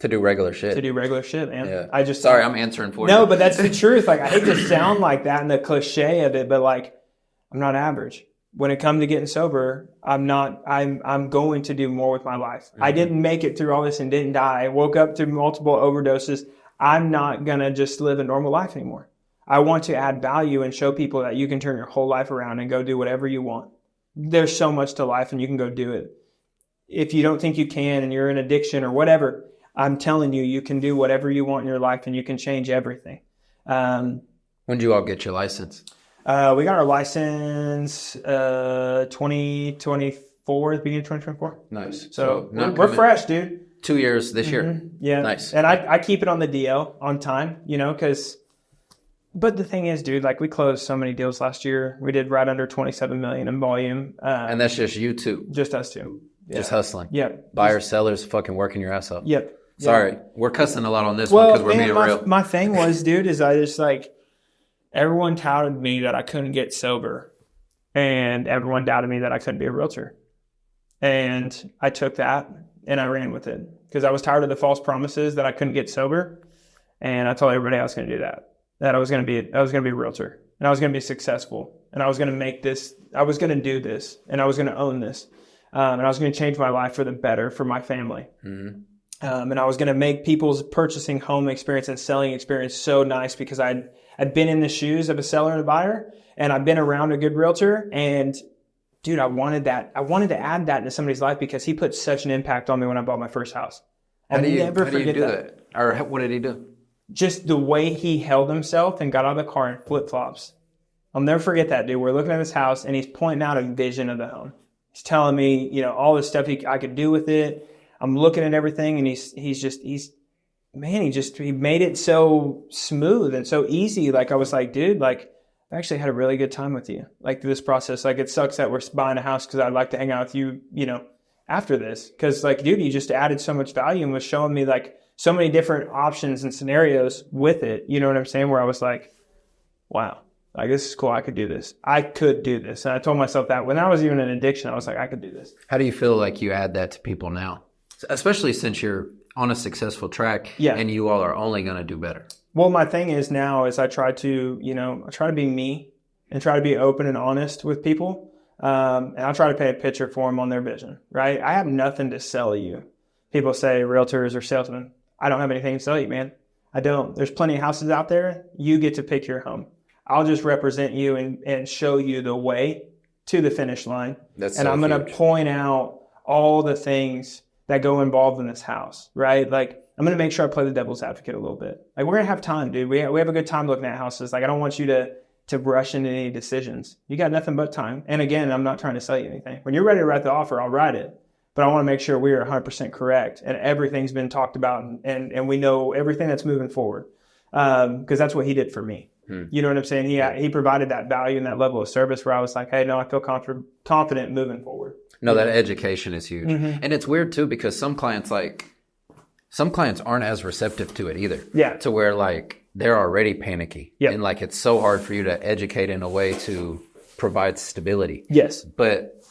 to do regular shit. Man. Yeah. I'm answering for you. No, but that's the truth. Like I hate to sound like that and the cliche of it, but like I'm not average. When it comes to getting sober, I'm going to do more with my life. I didn't make it through all this and didn't die. I woke up through multiple overdoses. I'm not going to just live a normal life anymore. I want to add value and show people that you can turn your whole life around and go do whatever you want. There's so much to life and you can go do it. If you don't think you can and you're in addiction or whatever, I'm telling you, you can do whatever you want in your life and you can change everything. When did you all get your license? We got our license 2024, the beginning of 2024. Nice. So we're fresh, dude. 2 years this year. Yeah. Nice. And I keep it on the DL on time, but the thing is, dude, like we closed so many deals last year. We did right under 27 million in volume. And that's just you two. Just us two. Yeah. Just hustling. Yep. Buyers, sellers, fucking working your ass off. Yep. Sorry. We're cussing a lot on this one because we're being real. My thing was, dude, is I just like, everyone touted me that I couldn't get sober. And everyone doubted me that I couldn't be a realtor. And I took that and I ran with it because I was tired of the false promises that I couldn't get sober. And I told everybody I was going to do that I was going to be a realtor and I was going to be successful and I was going to make this, I was going to do this and I was going to own this. And I was going to change my life for the better for my family. And I was going to make people's purchasing home experience and selling experience so nice because I'd been in the shoes of a seller and a buyer and I've been around a good realtor. And dude, I wanted that. I wanted to add that into somebody's life because he put such an impact on me when I bought my first house. I'll never forget that. Or what did he do? Just the way he held himself and got out of the car in flip-flops. I'll never forget that, dude. We're looking at this house and he's pointing out a vision of the home. He's telling me, all the stuff I could do with it. I'm looking at everything and he made it so smooth and so easy. Like I was like, dude, like I actually had a really good time with you. Like through this process, like it sucks that we're buying a house because I'd like to hang out with you, after this. Cause like, dude, you just added so much value and was showing me like so many different options and scenarios with it. You know what I'm saying? Where I was like, wow. Like, this is cool. I could do this. I could do this. And I told myself that when I was even in addiction, I was like, I could do this. How do you feel like you add that to people now? Especially since you're on a successful track and you all are only going to do better. Well, my thing is now is I try to be me and try to be open and honest with people. And I try to paint a picture for them on their vision, right? I have nothing to sell you. People say realtors or salesmen. I don't have anything to sell you, man. I don't. There's plenty of houses out there. You get to pick your home. I'll just represent you and show you the way to the finish line. I'm going to point out all the things that go involved in this house, right? Like, I'm going to make sure I play the devil's advocate a little bit. Like, we're going to have time, dude. We have a good time looking at houses. Like, I don't want you to rush into any decisions. You got nothing but time. And again, I'm not trying to sell you anything. When you're ready to write the offer, I'll write it. But I want to make sure we are 100% correct and everything's been talked about and we know everything that's moving forward. Because that's what he did for me. You know what I'm saying? He provided that value and that level of service where I was like, hey, no, I feel confident moving forward. No, that education is huge. And it's weird too because some clients aren't as receptive to it either. Yeah. To where like they're already panicky. Yep. And like it's so hard for you to educate in a way to provides stability. Yes. But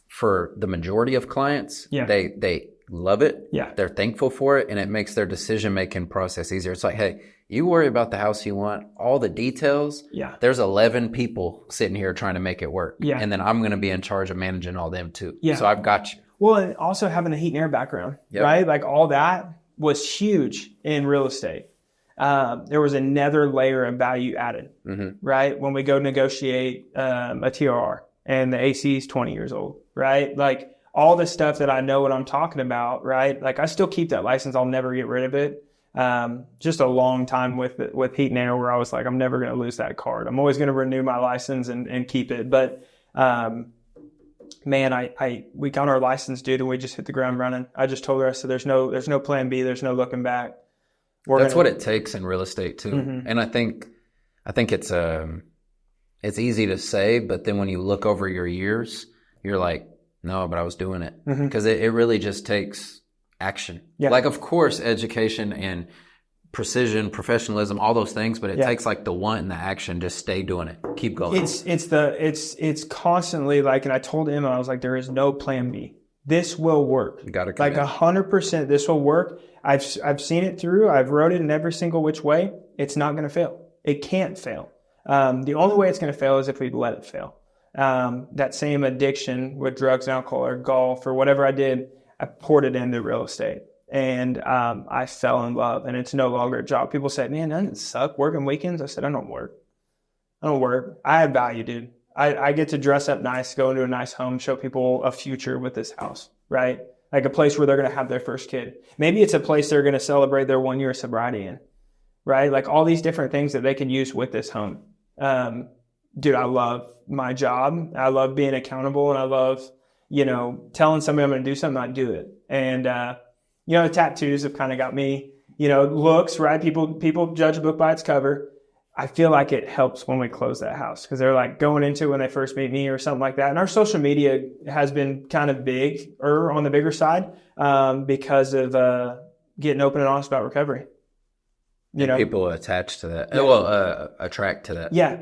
for the majority of clients, Yeah. they love it. Yeah. They're thankful for it, and it makes their decision-making process easier. It's like, hey, you worry about the house you want, all the details. Yeah. There's 11 people sitting here trying to make it work. Yeah. And then I'm going to be in charge of managing all them too. Yeah. So I've got you. Well, and also having the heat and air background, Yep. right? Like all that was huge in real estate. There was another layer of value added, right? When we go negotiate a TRR and the AC is 20 years old, right? Like all the stuff that I know what I'm talking about, right? Like I still keep that license. I'll never get rid of it. Just a long time with heat and air where I was like, I'm never going to lose that card. I'm always going to renew my license and keep it. But, man, we got our license, dude, and we just hit the ground running. I just told her, I said, there's no plan B. There's no looking back. That's what it takes in real estate too. And I think it's easy to say, but then when you look over your years, you're like, no, but I was doing it. Because it really just takes action. Yeah. Like, of course, education and precision, professionalism, all those things, but it takes like the want and the action. Just stay doing it. Keep going. It's constantly like, and I told Emma, I was like, there is no plan B. This will work. You got to like 100%. This will work. I've seen it through. I've wrote it in every single which way. It's not going to fail. It can't fail. The only way it's going to fail is if we let it fail. That same addiction with drugs and alcohol or golf or whatever I did, I poured it into real estate. And I fell in love, and it's no longer a job. People say, man, doesn't it suck working weekends? I said, I don't work. I have value, dude. I get to dress up nice, go into a nice home, show people a future with this house, right? Like a place where they're going to have their first kid. Maybe it's a place they're going to celebrate their 1 year of sobriety in, right? Like all these different things that they can use with this home. Dude, I love my job. I love being accountable, and I love, telling somebody I'm going to do something, I do it. And, the tattoos have kind of got me, looks, right? People judge a book by its cover. I feel like it helps when we close that house because they're like going into it when they first meet me or something like that. And our social media has been kind of on the bigger side because of getting open and honest about recovery. People attached to that. Yeah. Attract to that. Yeah.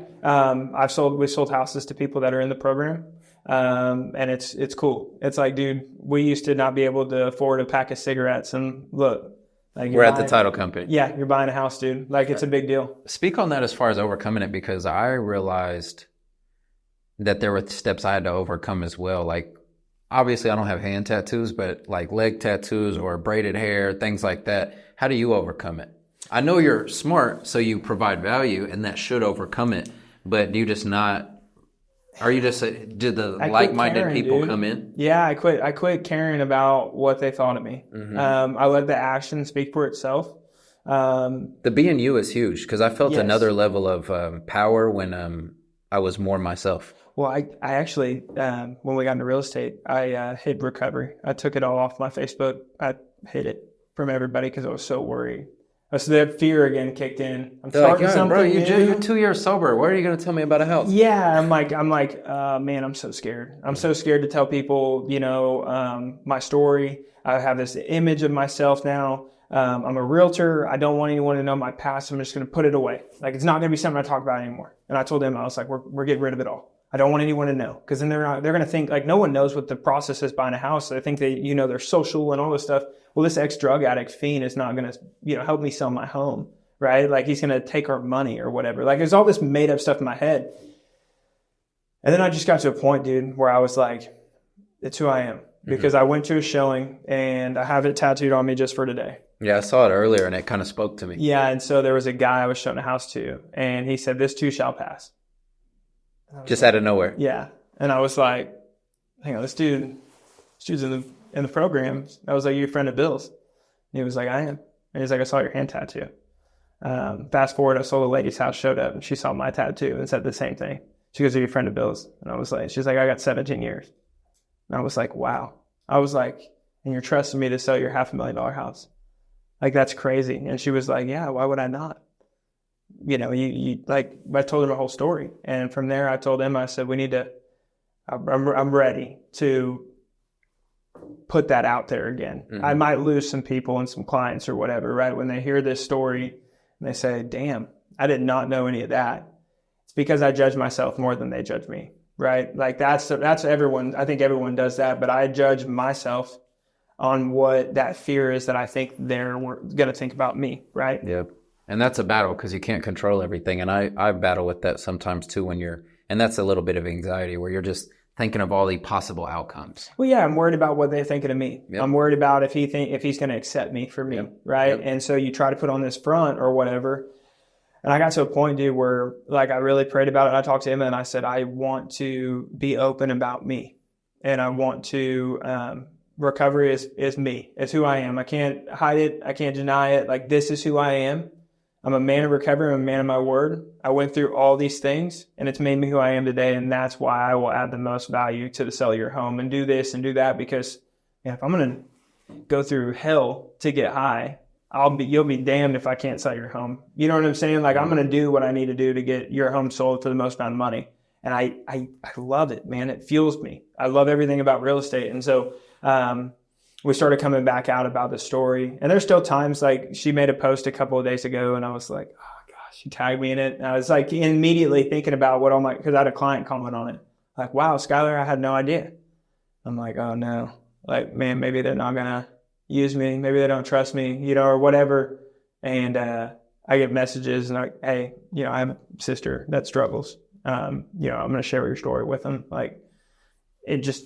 We sold houses to people that are in the program. And it's cool. It's like, dude, we used to not be able to afford a pack of cigarettes, and look, like we're at the title company. Yeah. You're buying a house, dude. Like it's a big deal. Speak on that as far as overcoming it, because I realized that there were steps I had to overcome as well. Like, obviously I don't have hand tattoos, but like leg tattoos or braided hair, things like that. How do you overcome it? I know you're smart, so you provide value, and that should overcome it. But do you just not? Are you just? Did the like-minded people come in? Yeah, I quit caring about what they thought of me. I let the action speak for itself. The being you is huge, because I felt another level of power when I was more myself. Well, I actually, when we got into real estate, I hid recovery. I took it all off my Facebook. I hid it from everybody because I was so worried. So that fear again kicked in. I'm starting something bro, you're 2 years sober. What are you going to tell me about a house? Yeah, I'm like, man, I'm so scared. I'm so scared to tell people, my story. I have this image of myself now. I'm a realtor. I don't want anyone to know my past. I'm just going to put it away. Like, it's not going to be something I talk about anymore. And I told them, I was like, we're getting rid of it all. I don't want anyone to know, because then they're going to think like no one knows what the process is buying a house. They think they're social and all this stuff. Well, this ex-drug addict fiend is not going to, help me sell my home, right? Like he's going to take our money or whatever. Like there's all this made up stuff in my head. And then I just got to a point, dude, where I was like, it's who I am, because I went to a showing and I have it tattooed on me just for today. Yeah, I saw it earlier and it kind of spoke to me. Yeah. And so there was a guy I was showing a house to, and he said, this too shall pass. Just out of nowhere. Yeah. And I was like, hang on, this dude's in the program. I was like, you a friend of Bill's? And he was like, I am. And he's like, I saw your hand tattoo. Fast forward, I sold a lady's house, showed up, and she saw my tattoo and said the same thing. She goes, are you a friend of Bill's? And I was like, she's like, I got 17 years. And I was like, wow. I was like, and you're trusting me to sell your $500,000 house? Like, that's crazy. And she was like, yeah, why would I not? I told her the whole story. And from there, I told him, I said, I'm ready to put that out there again. I might lose some people and some clients or whatever, right? When they hear this story and they say, damn, I did not know any of that. It's because I judge myself more than they judge me, right? Like that's everyone. I think everyone does that, but I judge myself on what that fear is that I think they're going to think about me, right? Yep. And that's a battle because you can't control everything. And I battle with that sometimes too and that's a little bit of anxiety where you're just thinking of all the possible outcomes. Well, yeah, I'm worried about what they're thinking of me. Yep. I'm worried about if he's going to accept me for me, yep. right? Yep. And so you try to put on this front or whatever. And I got to a point, dude, where like I really prayed about it. I talked to Emma and I said, I want to be open about me. And I want to, recovery is me. It's who I am. I can't hide it. I can't deny it. Like this is who I am. I'm a man of recovery. I'm a man of my word. I went through all these things and it's made me who I am today. And that's why I will add the most value to the sell of your home and do this and do that because if I'm going to go through hell to get high, you'll be damned if I can't sell your home. You know what I'm saying? Like I'm going to do what I need to do to get your home sold for the most amount of money. And I love it, man. It fuels me. I love everything about real estate. And so, we started coming back out about the story. And there's still times like she made a post a couple of days ago and I was like, oh gosh, she tagged me in it. And I was like immediately thinking about what because I had a client comment on it. Like, wow, Skylar, I had no idea. I'm like, oh no. Like, man, maybe they're not going to use me. Maybe they don't trust me, or whatever. And I get messages and like, hey, I have a sister that struggles. I'm going to share your story with them. Like it's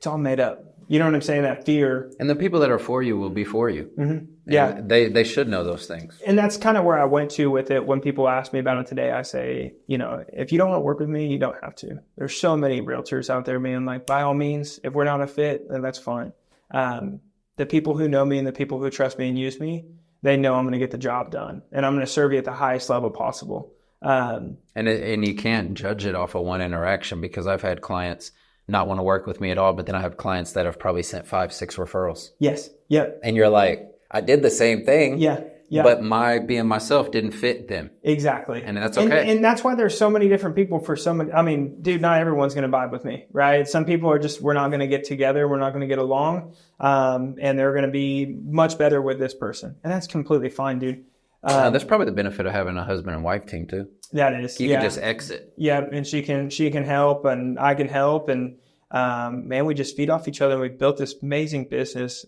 all made up. You know what I'm saying? That fear. And the people that are for you will be for you. Mm-hmm. Yeah. They should know those things. And that's kind of where I went to with it. When people ask me about it today, I say, if you don't want to work with me, you don't have to. There's so many realtors out there being like, by all means, if we're not a fit, then that's fine. The people who know me and the people who trust me and use me, they know I'm going to get the job done. And I'm going to serve you at the highest level possible. And you can't judge it off of one interaction because I've had clients not want to work with me at all, but then I have clients that have probably sent 5-6 referrals. Yes. Yep. And you're like, I did the same thing. Yeah. Yeah. But my being myself didn't fit them. Exactly. And that's okay. And that's why there's so many different people for so many. I mean, dude, not everyone's going to vibe with me, right? Some people are we're not going to get together. We're not going to get along. And they're going to be much better with this person. And that's completely fine, dude. That's probably the benefit of having a husband and wife team too. That is. You can just exit. Yeah. And she can help and I can help. And, man, we just feed off each other. We've built this amazing business.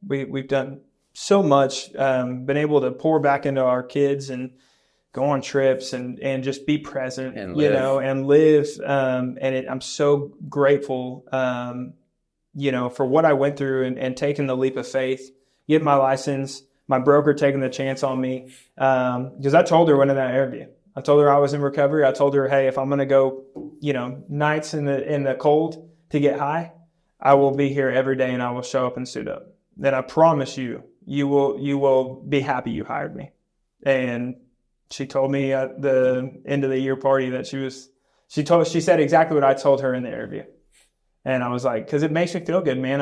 We've done so much, been able to pour back into our kids and go on trips and just be present, and live. I'm so grateful, for what I went through and taking the leap of faith, getting my license, my broker taking the chance on me. Because I told her when in that interview, I told her I was in recovery. I told her, hey, if I'm going to go, nights in the cold to get high, I will be here every day and I will show up and suit up. Then I promise you will be happy you hired me. And she told me at the end of the year party that she said exactly what I told her in the interview. And I was like, because it makes me feel good, man.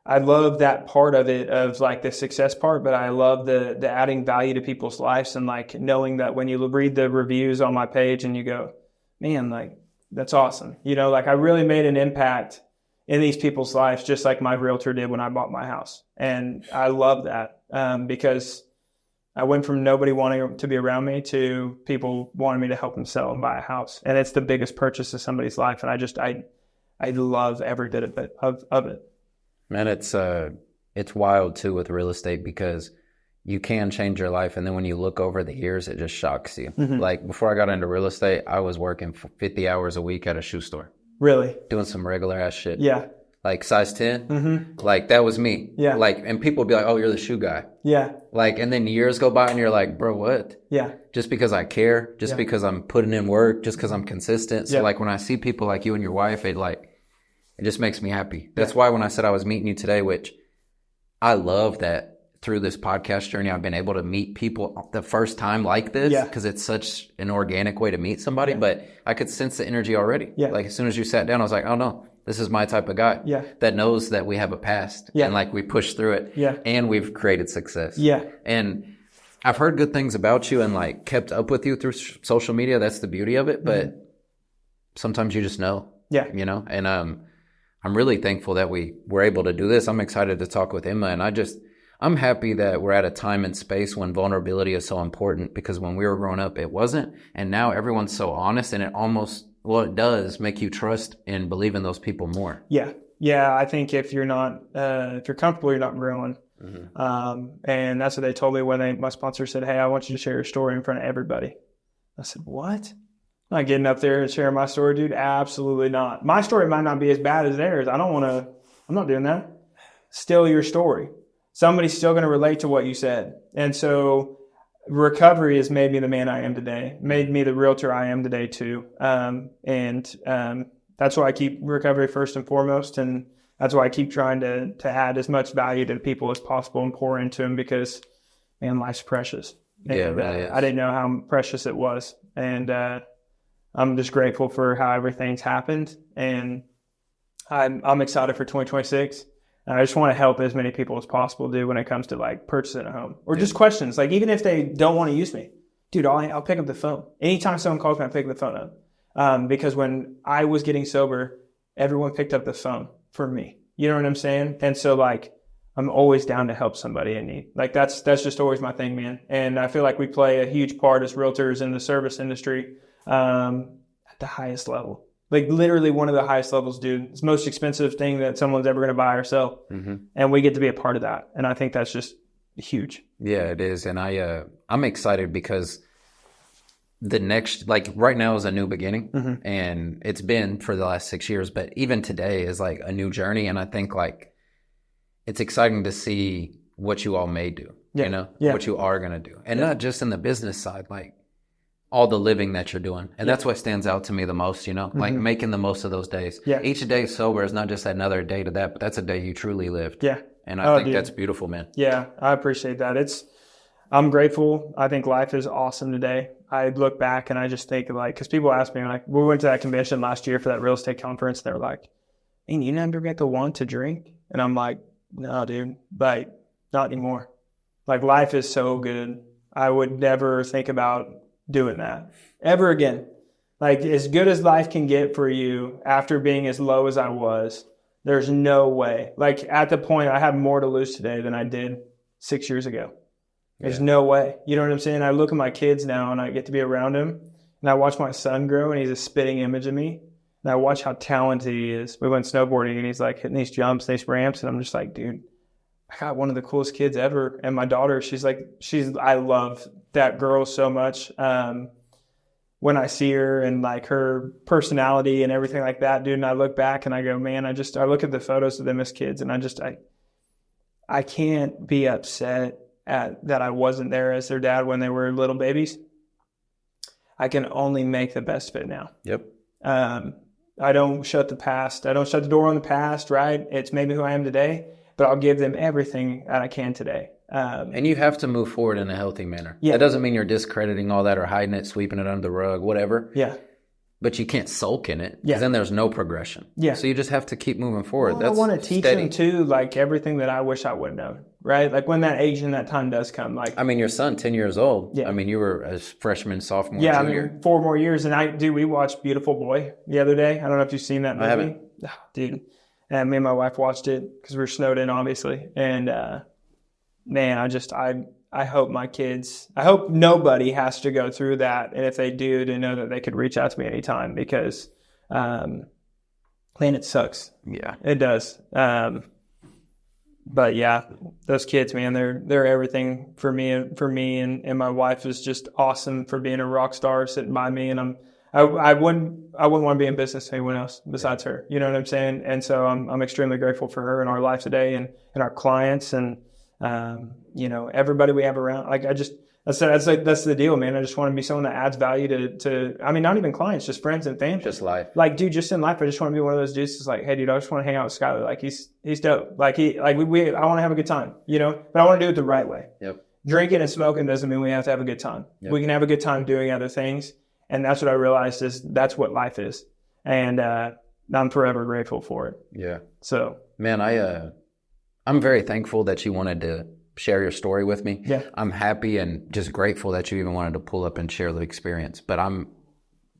I love that part of it, of like the success part, but I love the adding value to people's lives and like knowing that when you read the reviews on my page and you go, man, like that's awesome. Like I really made an impact in these people's lives, just like my realtor did when I bought my house. And I love that because I went from nobody wanting to be around me to people wanting me to help them sell and buy a house. And it's the biggest purchase of somebody's life. And I love every bit of it. Man, it's wild too with real estate because you can change your life. And then when you look over the years, it just shocks you. Mm-hmm. Like before I got into real estate, I was working 50 hours a week at a shoe store. Really? Doing some regular ass shit. Yeah. Like size 10. Mm-hmm. Like that was me. Yeah. Like, and people would be like, oh, you're the shoe guy. Yeah. Like, and then years go by and you're like, bro, what? Yeah. Just because I care, just because I'm putting in work, just because I'm consistent. So like when I see people like you and your wife, it just makes me happy. That's why when I said I was meeting you today, which I love that through this podcast journey, I've been able to meet people the first time like this because it's such an organic way to meet somebody, but I could sense the energy already. Yeah. Like as soon as you sat down, I was like, oh no, this is my type of guy that knows that we have a past and like we push through it and we've created success. Yeah. And I've heard good things about you and like kept up with you through social media. That's the beauty of it. But sometimes you just know, and I'm really thankful that we were able to do this. I'm excited to talk with Emma, and I'm happy that we're at a time and space when vulnerability is so important, because when we were growing up, it wasn't. And now everyone's so honest, and it almost well, it does make you trust and believe in those people more. Yeah. Yeah. I think if you're not, if you're comfortable, you're not growing. And that's what they told me when my sponsor said, hey, I want you to share your story in front of everybody. I said, what? I'm not getting up there and sharing my story, dude. Absolutely not. My story might not be as bad as theirs. I'm not doing that. Still your story. Somebody's still going to relate to what you said. And so recovery has made me the man I am today, made me the realtor I am today too. That's why I keep recovery first and foremost. And that's why I keep trying to add as much value to people as possible and pour into them because, man, life's precious. And, Yeah, it really is. I didn't know how precious it was. And I'm just grateful for how everything's happened. And I'm excited for 2026. I just want to help as many people as possible, dude, when it comes to like purchasing a home or just questions. Like even if they don't want to use me, dude, I'll pick up the phone. Anytime someone calls me, I pick the phone up. Because when I was getting sober, everyone picked up the phone for me. You know what I'm saying? And so like, I'm always down to help somebody in need. Like that's just always my thing, man. And I feel like we play a huge part as realtors in the service industry, at the highest level. Like literally one of the highest levels, dude. It's the most expensive thing that someone's ever going to buy or sell. And we get to be a part of that. And I think that's just huge. Yeah, it is. And I'm excited because the next, like right now is a new beginning and it's been for the last 6 years, but even today is like a new journey. And I think like it's exciting to see what you all may do, you know, what you are going to do. And not just in the business side, like all the living that you're doing. And that's what stands out to me the most, you know, like making the most of those days. Each day sober is not just another day to that, but that's a day you truly lived. And I think that's beautiful, man. Yeah, I appreciate that. I'm grateful. I think life is awesome today. I look back and I just think like, because people ask me, like, we went to that convention last year for that real estate conference. And they were like, man, you never get to want to drink? And I'm like, no, dude, like, not anymore. Like, life is so good. I would never think about doing that ever again. Like, as good as life can get for you after being as low as I was, there's no way. Like, at the point, I have more to lose today than I did 6 years ago. There's no way. You know what I'm saying? I look at my kids now and I get to be around them and I watch my son grow and he's a spitting image of me. And I watch how talented he is. We went snowboarding and he's like hitting these jumps, these ramps. And I'm just like, dude, I got one of the coolest kids ever. And my daughter, I love that girl so much. When I see her and like her personality and everything like that, dude, and I look back and I go, man, I look at the photos of them as kids and I can't be upset that I wasn't there as their dad when they were little babies. I can only make the best of it now. I don't shut the past. I don't shut the door on the past, right? It's maybe who I am today, but I'll give them everything that I can today. And you have to move forward in a healthy manner. That doesn't mean you're discrediting all that or hiding it, sweeping it under the rug, whatever. But you can't sulk in it because then there's no progression. So you just have to keep moving forward. Well, I want to teach them too, like everything that I wish I would have known, right? Like when that age and that time does come. Like, I mean, your son, 10 years old. I mean, you were a freshman, sophomore, junior. I mean, 4 more years. And we watched Beautiful Boy the other day. I don't know if you've seen that movie. I haven't. Oh, dude. And me and my wife watched it because we were snowed in, obviously. And man, I hope I hope nobody has to go through that. And if they do, to know that they could reach out to me anytime because, man, it sucks. It does. But yeah, those kids, man, they're everything for me and my wife is just awesome for being a rock star sitting by me. And I wouldn't want to be in business with anyone else besides her. You know what I'm saying? And so I'm extremely grateful for her in our life today and our clients and, you know, everybody we have around. Like that's the deal, man. I just want to be someone that adds value to I mean, not even clients, just friends and family. Just life. Like, dude, just in life, I just want to be one of those dudes that's like, hey, dude, I just want to hang out with Skylar. Like, he's dope. Like, I want to have a good time, you know, but I want to do it the right way. Drinking and smoking doesn't mean we have to have a good time. We can have a good time doing other things. And that's what I realized is that's what life is. And, I'm forever grateful for it. So, man, I'm very thankful that you wanted to share your story with me. I'm happy and just grateful that you even wanted to pull up and share the experience. But I'm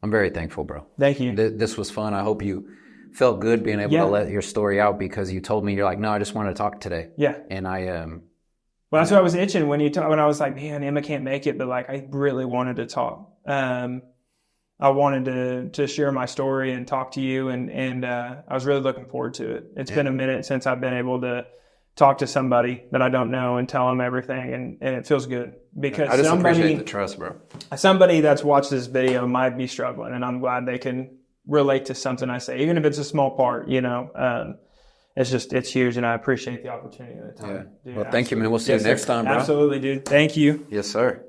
very thankful, bro. Thank you. This was fun. I hope you felt good being able to let your story out because you told me you're like, no, I just want to talk today. And well, that's what I was itching when I was like, man, Emma can't make it, but like I really wanted to talk. I wanted to share my story and talk to you, and I was really looking forward to it. It's been a minute since I've been able to talk to somebody that I don't know and tell them everything, and it feels good because I just appreciate the trust, bro. Somebody that's watched this video might be struggling, and I'm glad they can relate to something I say, even if it's a small part. It's huge, and I appreciate the opportunity and the time. Yeah. Dude, well, thank you, man. We'll see you next time, bro. Absolutely, dude. Thank you. Yes, sir.